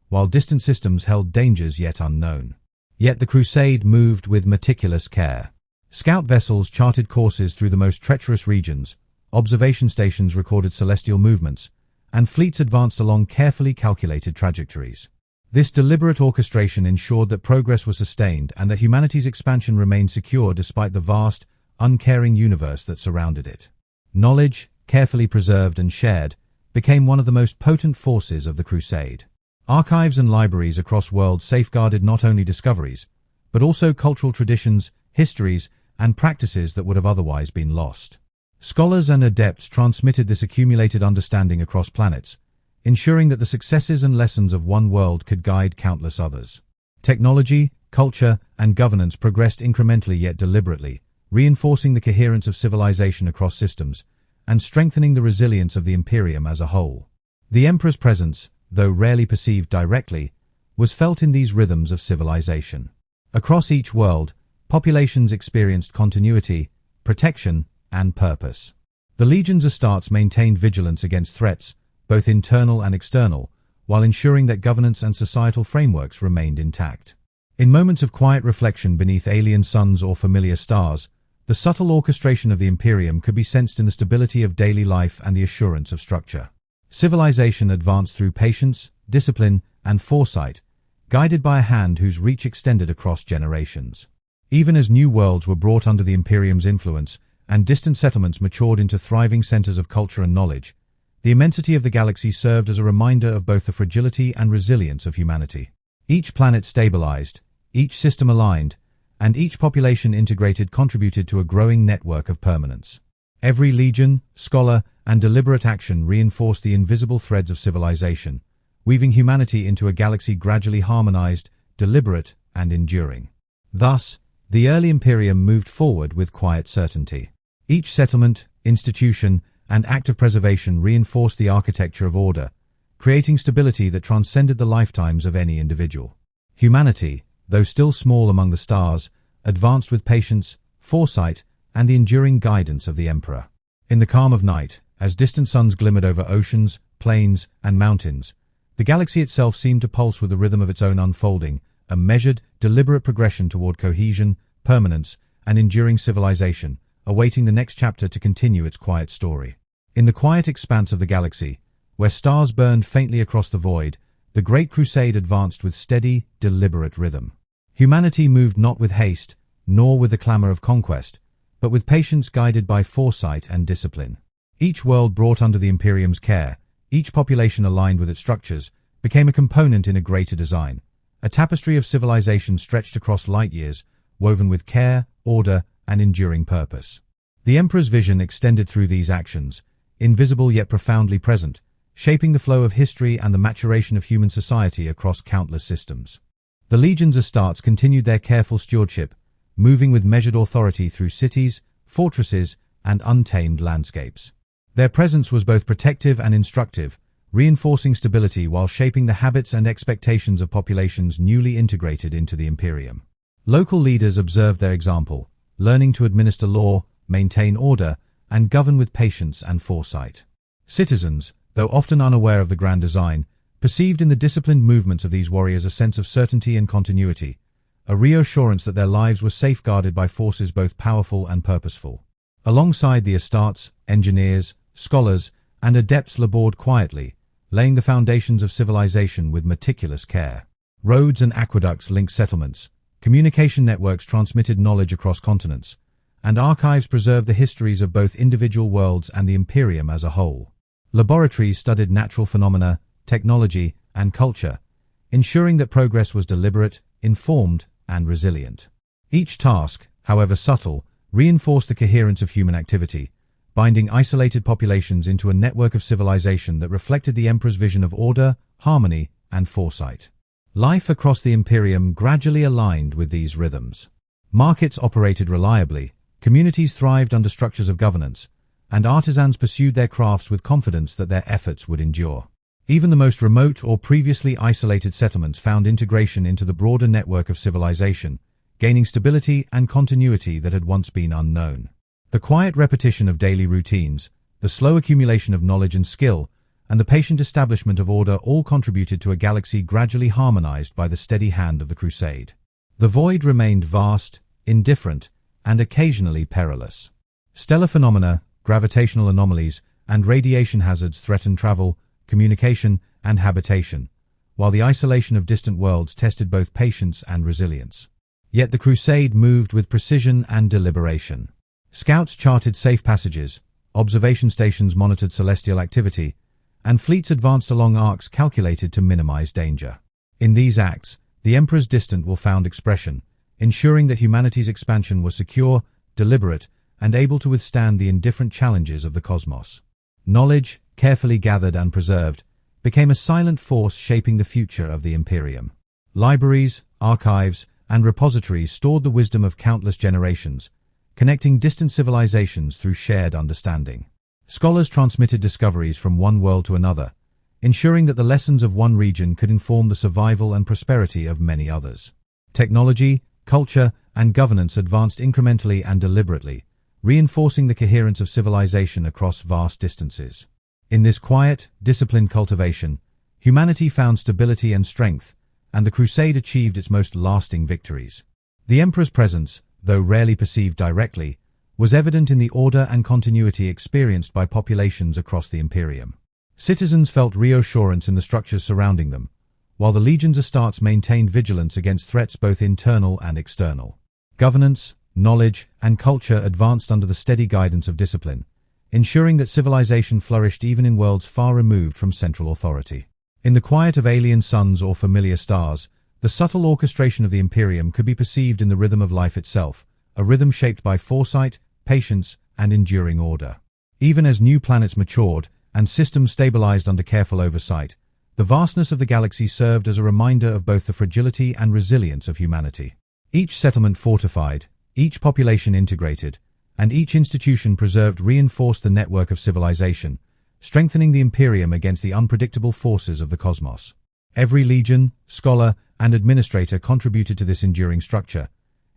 Speaker 1: while distant systems held dangers yet unknown. Yet the Crusade moved with meticulous care. Scout vessels charted courses through the most treacherous regions, observation stations recorded celestial movements, and fleets advanced along carefully calculated trajectories. This deliberate orchestration ensured that progress was sustained and that humanity's expansion remained secure despite the vast, uncaring universe that surrounded it. Knowledge, carefully preserved and shared, became one of the most potent forces of the Crusade. Archives and libraries across worlds safeguarded not only discoveries, but also cultural traditions, histories, and practices that would have otherwise been lost. Scholars and adepts transmitted this accumulated understanding across planets, ensuring that the successes and lessons of one world could guide countless others. Technology, culture, and governance progressed incrementally yet deliberately, reinforcing the coherence of civilization across systems, and strengthening the resilience of the Imperium as a whole. The Emperor's presence, though rarely perceived directly, was felt in these rhythms of civilization. Across each world, populations experienced continuity, protection, and purpose. The Legion's Astartes maintained vigilance against threats, both internal and external, while ensuring that governance and societal frameworks remained intact. In moments of quiet reflection beneath alien suns or familiar stars, the subtle orchestration of the Imperium could be sensed in the stability of daily life and the assurance of structure. Civilization advanced through patience, discipline, and foresight, guided by a hand whose reach extended across generations. Even as new worlds were brought under the Imperium's influence and distant settlements matured into thriving centers of culture and knowledge, the immensity of the galaxy served as a reminder of both the fragility and resilience of humanity. Each planet stabilized, each system aligned, and each population integrated contributed to a growing network of permanence. Every legion, scholar, and deliberate action reinforced the invisible threads of civilization, weaving humanity into a galaxy gradually harmonized, deliberate, and enduring. Thus, the early Imperium moved forward with quiet certainty. Each settlement, institution, and act of preservation reinforced the architecture of order, creating stability that transcended the lifetimes of any individual. Humanity, though still small among the stars, advanced with patience, foresight, and the enduring guidance of the Emperor. In the calm of night, as distant suns glimmered over oceans, plains, and mountains, the galaxy itself seemed to pulse with the rhythm of its own unfolding, a measured, deliberate progression toward cohesion, permanence, and enduring civilization, awaiting the next chapter to continue its quiet story. In the quiet expanse of the galaxy, where stars burned faintly across the void, the Great Crusade advanced with steady, deliberate rhythm. Humanity moved not with haste, nor with the clamor of conquest, but with patience guided by foresight and discipline. Each world brought under the Imperium's care, each population aligned with its structures, became a component in a greater design, a tapestry of civilization stretched across light years, woven with care, order, and enduring purpose. The Emperor's vision extended through these actions, invisible yet profoundly present, shaping the flow of history and the maturation of human society across countless systems. The Legion's Astartes continued their careful stewardship, moving with measured authority through cities, fortresses, and untamed landscapes. Their presence was both protective and instructive, reinforcing stability while shaping the habits and expectations of populations newly integrated into the Imperium. Local leaders observed their example, learning to administer law, maintain order, and govern with patience and foresight. Citizens, though often unaware of the grand design, perceived in the disciplined movements of these warriors a sense of certainty and continuity, a reassurance that their lives were safeguarded by forces both powerful and purposeful. Alongside the Astartes, engineers, scholars, and adepts labored quietly, laying the foundations of civilization with meticulous care. Roads and aqueducts linked settlements, communication networks transmitted knowledge across continents, and archives preserved the histories of both individual worlds and the Imperium as a whole. Laboratories studied natural phenomena, technology, and culture, ensuring that progress was deliberate, informed, and resilient. Each task, however subtle, reinforced the coherence of human activity, binding isolated populations into a network of civilization that reflected the Emperor's vision of order, harmony, and foresight. Life across the Imperium gradually aligned with these rhythms. Markets operated reliably, communities thrived under structures of governance, and artisans pursued their crafts with confidence that their efforts would endure. Even the most remote or previously isolated settlements found integration into the broader network of civilization, gaining stability and continuity that had once been unknown. The quiet repetition of daily routines, the slow accumulation of knowledge and skill, and the patient establishment of order all contributed to a galaxy gradually harmonized by the steady hand of the Crusade. The void remained vast, indifferent, and occasionally perilous. Stellar phenomena, gravitational anomalies, and radiation hazards threatened travel, communication, and habitation, while the isolation of distant worlds tested both patience and resilience. Yet the Crusade moved with precision and deliberation. Scouts charted safe passages, observation stations monitored celestial activity, and fleets advanced along arcs calculated to minimize danger. In these acts, the Emperor's distant will found expression, ensuring that humanity's expansion was secure, deliberate, and able to withstand the indifferent challenges of the cosmos. Knowledge, carefully gathered and preserved, became a silent force shaping the future of the Imperium. Libraries, archives, and repositories stored the wisdom of countless generations, connecting distant civilizations through shared understanding. Scholars transmitted discoveries from one world to another, ensuring that the lessons of one region could inform the survival and prosperity of many others. Technology, culture, and governance advanced incrementally and deliberately, reinforcing the coherence of civilization across vast distances. In this quiet, disciplined cultivation, humanity found stability and strength, and the Crusade achieved its most lasting victories. The Emperor's presence, though rarely perceived directly, was evident in the order and continuity experienced by populations across the Imperium. Citizens felt reassurance in the structures surrounding them, while the Legion's Astartes maintained vigilance against threats both internal and external. Governance, knowledge, and culture advanced under the steady guidance of discipline, ensuring that civilization flourished even in worlds far removed from central authority. In the quiet of alien suns or familiar stars, the subtle orchestration of the Imperium could be perceived in the rhythm of life itself, a rhythm shaped by foresight, patience, and enduring order. Even as new planets matured and systems stabilized under careful oversight, the vastness of the galaxy served as a reminder of both the fragility and resilience of humanity. Each settlement fortified, each population integrated, and each institution preserved reinforced the network of civilization, strengthening the Imperium against the unpredictable forces of the cosmos. Every legion, scholar, and administrator contributed to this enduring structure,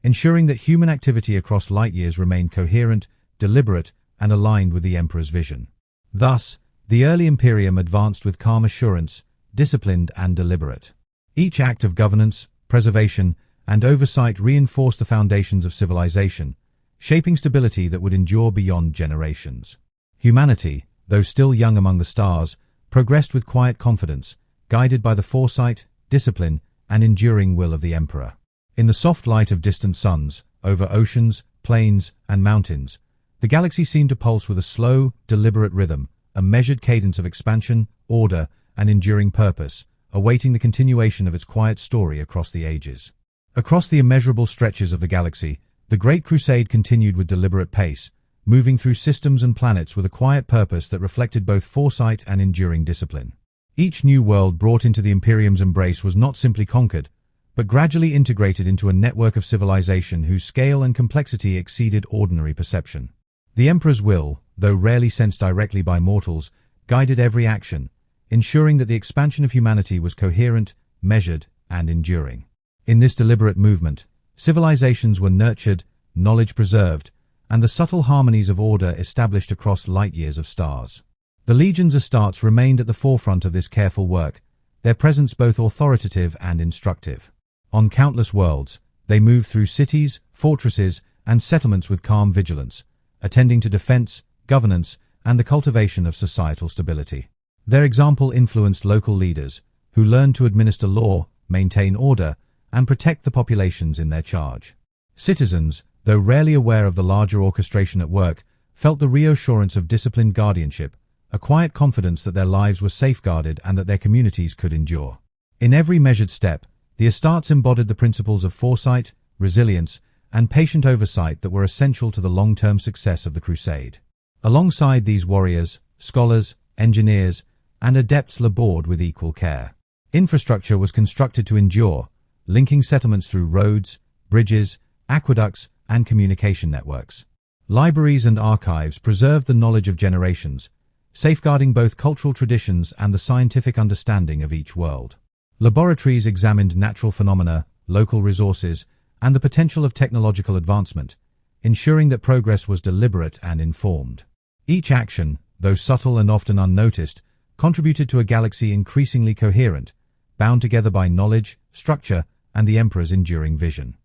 Speaker 1: ensuring that human activity across light years remained coherent, deliberate, and aligned with the Emperor's vision. Thus, the early Imperium advanced with calm assurance, disciplined and deliberate. Each act of governance, preservation, and oversight reinforced the foundations of civilization, shaping stability that would endure beyond generations. Humanity, though still young among the stars, progressed with quiet confidence, guided by the foresight, discipline, and enduring will of the Emperor. In the soft light of distant suns, over oceans, plains, and mountains, the galaxy seemed to pulse with a slow, deliberate rhythm, a measured cadence of expansion, order, and enduring purpose, awaiting the continuation of its quiet story across the ages. Across the immeasurable stretches of the galaxy, the Great Crusade continued with deliberate pace, moving through systems and planets with a quiet purpose that reflected both foresight and enduring discipline. Each new world brought into the Imperium's embrace was not simply conquered, but gradually integrated into a network of civilization whose scale and complexity exceeded ordinary perception. The Emperor's will, though rarely sensed directly by mortals, guided every action, ensuring that the expansion of humanity was coherent, measured, and enduring. In this deliberate movement, civilizations were nurtured, knowledge preserved, and the subtle harmonies of order established across light years of stars. The Legion's Astartes remained at the forefront of this careful work, their presence both authoritative and instructive. On countless worlds, they moved through cities, fortresses, and settlements with calm vigilance, attending to defense, governance, and the cultivation of societal stability. Their example influenced local leaders, who learned to administer law, maintain order, and protect the populations in their charge. Citizens, though rarely aware of the larger orchestration at work, felt the reassurance of disciplined guardianship, a quiet confidence that their lives were safeguarded and that their communities could endure. In every measured step, the Astartes embodied the principles of foresight, resilience, and patient oversight that were essential to the long-term success of the Crusade. Alongside these warriors, scholars, engineers, and adepts labored with equal care. Infrastructure was constructed to endure, linking settlements through roads, bridges, aqueducts, and communication networks. Libraries and archives preserved the knowledge of generations, safeguarding both cultural traditions and the scientific understanding of each world. Laboratories examined natural phenomena, local resources, and the potential of technological advancement, ensuring that progress was deliberate and informed. Each action, though subtle and often unnoticed, contributed to a galaxy increasingly coherent, bound together by knowledge, structure, and the Emperor's enduring vision.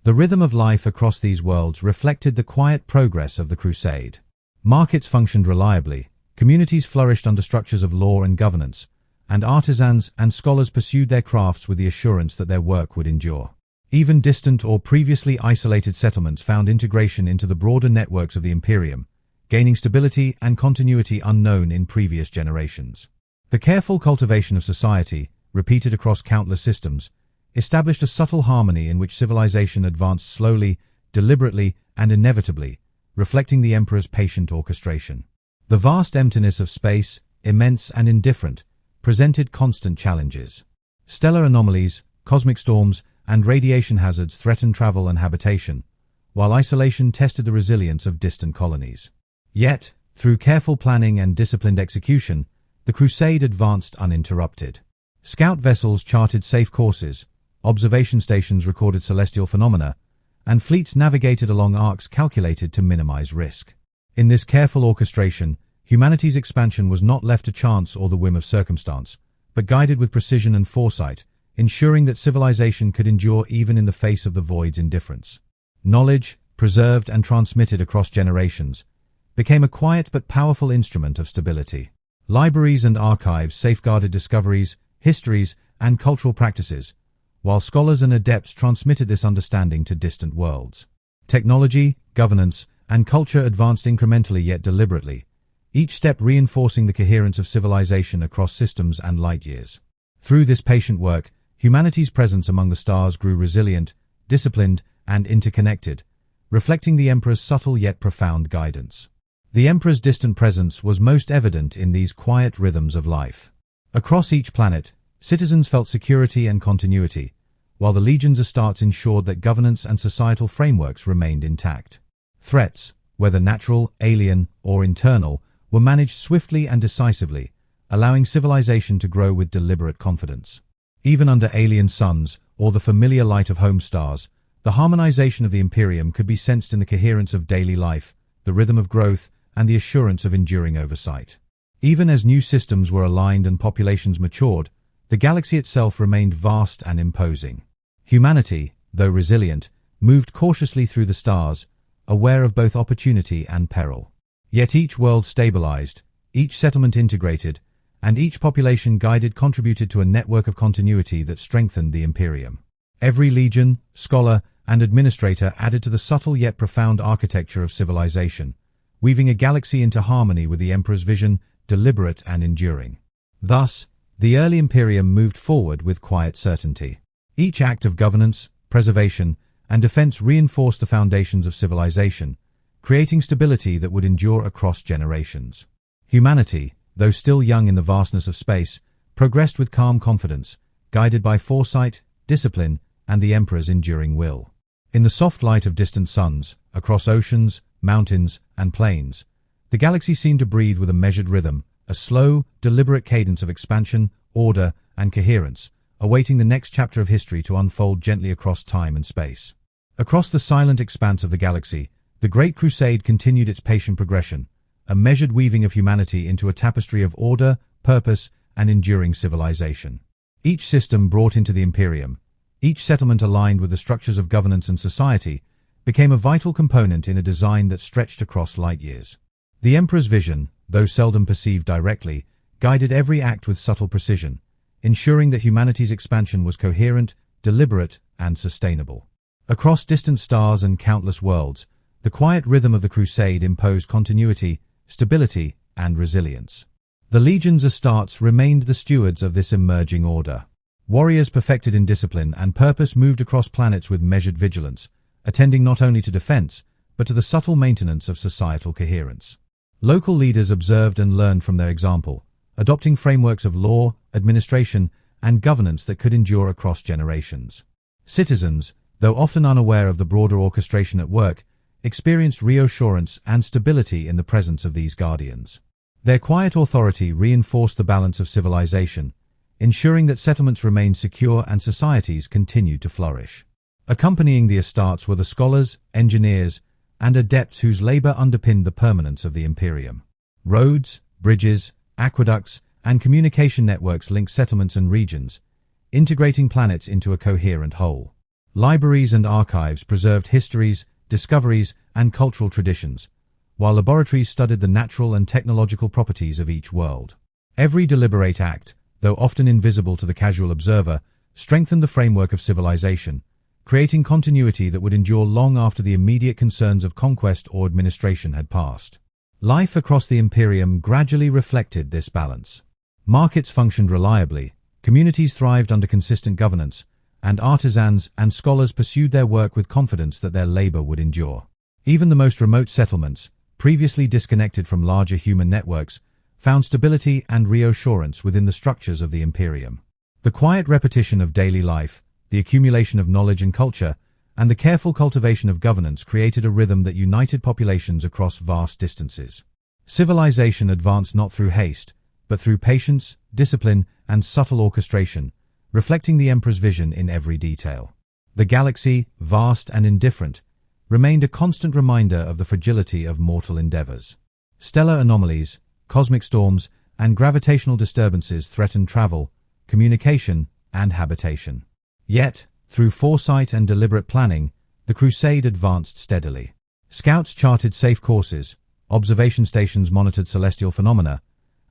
Speaker 1: The rhythm of life across these worlds reflected the quiet progress of the Crusade. Markets functioned reliably, communities flourished under structures of law and governance, and artisans and scholars pursued their crafts with the assurance that their work would endure. Even distant or previously isolated settlements found integration into the broader networks of the Imperium, gaining stability and continuity unknown in previous generations. The careful cultivation of society, repeated across countless systems, established a subtle harmony in which civilization advanced slowly, deliberately, and inevitably, reflecting the Emperor's patient orchestration. The vast emptiness of space, immense and indifferent, presented constant challenges. Stellar anomalies, cosmic storms, and radiation hazards threatened travel and habitation, while isolation tested the resilience of distant colonies. Yet, through careful planning and disciplined execution, the crusade advanced uninterrupted. Scout vessels charted safe courses, observation stations recorded celestial phenomena, and fleets navigated along arcs calculated to minimize risk. In this careful orchestration, humanity's expansion was not left to chance or the whim of circumstance, but guided with precision and foresight, ensuring that civilization could endure even in the face of the void's indifference. Knowledge, preserved and transmitted across generations, became a quiet but powerful instrument of stability. Libraries and archives safeguarded discoveries, histories, and cultural practices, while scholars and adepts transmitted this understanding to distant worlds. Technology, governance, and culture advanced incrementally yet deliberately, each step reinforcing the coherence of civilization across systems and light years. Through this patient work, humanity's presence among the stars grew resilient, disciplined, and interconnected, reflecting the Emperor's subtle yet profound guidance. The Emperor's distant presence was most evident in these quiet rhythms of life. Across each planet, citizens felt security and continuity, while the Legion's Astartes ensured that governance and societal frameworks remained intact. Threats, whether natural, alien, or internal, were managed swiftly and decisively, allowing civilization to grow with deliberate confidence. Even under alien suns, or the familiar light of home stars, the harmonization of the Imperium could be sensed in the coherence of daily life, the rhythm of growth, and the assurance of enduring oversight. Even as new systems were aligned and populations matured, the galaxy itself remained vast and imposing. Humanity, though resilient, moved cautiously through the stars, aware of both opportunity and peril. Yet each world stabilized, each settlement integrated, and each population guided contributed to a network of continuity that strengthened the Imperium. Every legion, scholar, and administrator added to the subtle yet profound architecture of civilization, weaving a galaxy into harmony with the Emperor's vision, deliberate and enduring. Thus, the early Imperium moved forward with quiet certainty. Each act of governance, preservation, and defense reinforced the foundations of civilization, creating stability that would endure across generations. Humanity, though still young in the vastness of space, progressed with calm confidence, guided by foresight, discipline, and the Emperor's enduring will. In the soft light of distant suns, across oceans, mountains, and plains, the galaxy seemed to breathe with a measured rhythm, a slow, deliberate cadence of expansion, order, and coherence, awaiting the next chapter of history to unfold gently across time and space. Across the silent expanse of the galaxy, the Great Crusade continued its patient progression, a measured weaving of humanity into a tapestry of order, purpose, and enduring civilization. Each system brought into the Imperium, each settlement aligned with the structures of governance and society, became a vital component in a design that stretched across light years. The Emperor's vision, though seldom perceived directly, guided every act with subtle precision, ensuring that humanity's expansion was coherent, deliberate, and sustainable. Across distant stars and countless worlds, the quiet rhythm of the Crusade imposed continuity, stability, and resilience. The Legion's Astartes remained the stewards of this emerging order. Warriors perfected in discipline and purpose moved across planets with measured vigilance, attending not only to defense, but to the subtle maintenance of societal coherence. Local leaders observed and learned from their example, adopting frameworks of law, administration, and governance that could endure across generations. Citizens, though often unaware of the broader orchestration at work, experienced reassurance and stability in the presence of these guardians. Their quiet authority reinforced the balance of civilization, ensuring that settlements remained secure and societies continued to flourish. Accompanying the Astartes were the scholars, engineers, and adepts whose labor underpinned the permanence of the Imperium. Roads, bridges, aqueducts, and communication networks linked settlements and regions, integrating planets into a coherent whole. Libraries and archives preserved histories, discoveries, and cultural traditions, while laboratories studied the natural and technological properties of each world. Every deliberate act, though often invisible to the casual observer, strengthened the framework of civilization, creating continuity that would endure long after the immediate concerns of conquest or administration had passed. Life across the Imperium gradually reflected this balance. Markets functioned reliably, communities thrived under consistent governance, and artisans and scholars pursued their work with confidence that their labor would endure. Even the most remote settlements, previously disconnected from larger human networks, found stability and reassurance within the structures of the Imperium. The quiet repetition of daily life, the accumulation of knowledge and culture, and the careful cultivation of governance created a rhythm that united populations across vast distances. Civilization advanced not through haste, but through patience, discipline, and subtle orchestration, reflecting the Emperor's vision in every detail. The galaxy, vast and indifferent, remained a constant reminder of the fragility of mortal endeavors. Stellar anomalies, cosmic storms, and gravitational disturbances threatened travel, communication, and habitation. Yet, through foresight and deliberate planning, the Crusade advanced steadily. Scouts charted safe courses, observation stations monitored celestial phenomena,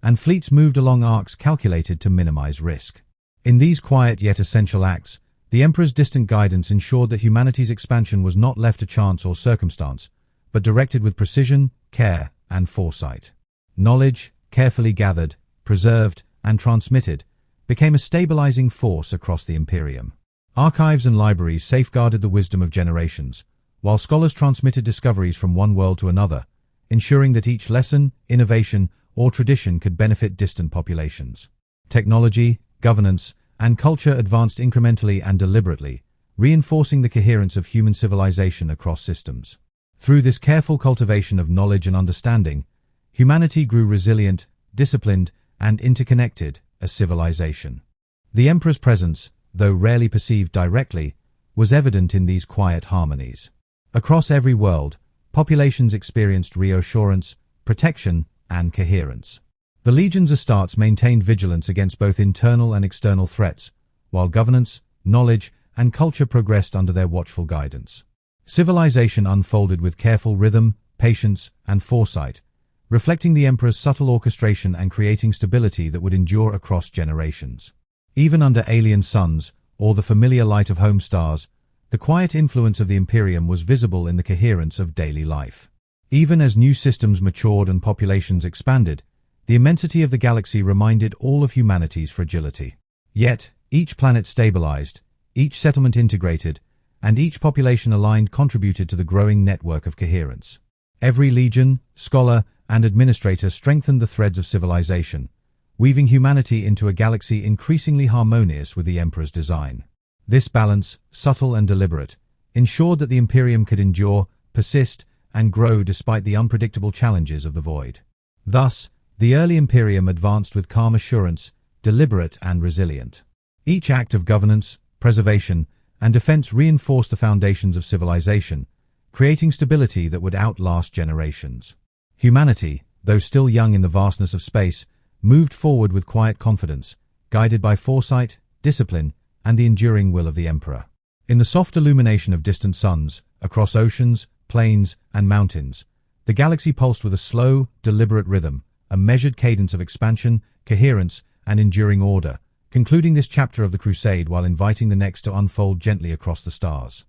Speaker 1: and fleets moved along arcs calculated to minimize risk. In these quiet yet essential acts, the Emperor's distant guidance ensured that humanity's expansion was not left to chance or circumstance, but directed with precision, care, and foresight. Knowledge, carefully gathered, preserved, and transmitted, became a stabilizing force across the Imperium. Archives and libraries safeguarded the wisdom of generations, while scholars transmitted discoveries from one world to another, ensuring that each lesson, innovation, or tradition could benefit distant populations. Technology, governance, and culture advanced incrementally and deliberately, reinforcing the coherence of human civilization across systems. Through this careful cultivation of knowledge and understanding, humanity grew resilient, disciplined, and interconnected as civilization. The Emperor's presence, though rarely perceived directly, was evident in these quiet harmonies. Across every world, populations experienced reassurance, protection, and coherence. The Legion's Astartes maintained vigilance against both internal and external threats, while governance, knowledge, and culture progressed under their watchful guidance. Civilization unfolded with careful rhythm, patience, and foresight, reflecting the Emperor's subtle orchestration and creating stability that would endure across generations. Even under alien suns, or the familiar light of home stars, the quiet influence of the Imperium was visible in the coherence of daily life. Even as new systems matured and populations expanded, the immensity of the galaxy reminded all of humanity's fragility. Yet, each planet stabilized, each settlement integrated, and each population aligned contributed to the growing network of coherence. Every legion, scholar, and administrator strengthened the threads of civilization, weaving humanity into a galaxy increasingly harmonious with the Emperor's design. This balance, subtle and deliberate, ensured that the Imperium could endure, persist, and grow despite the unpredictable challenges of the void. Thus, the early Imperium advanced with calm assurance, deliberate and resilient. Each act of governance, preservation, and defense reinforced the foundations of civilization, creating stability that would outlast generations. Humanity, though still young in the vastness of space, moved forward with quiet confidence, guided by foresight, discipline, and the enduring will of the Emperor. In the soft illumination of distant suns, across oceans, plains, and mountains, the galaxy pulsed with a slow, deliberate rhythm, a measured cadence of expansion, coherence, and enduring order, concluding this chapter of the Crusade while inviting the next to unfold gently across the stars.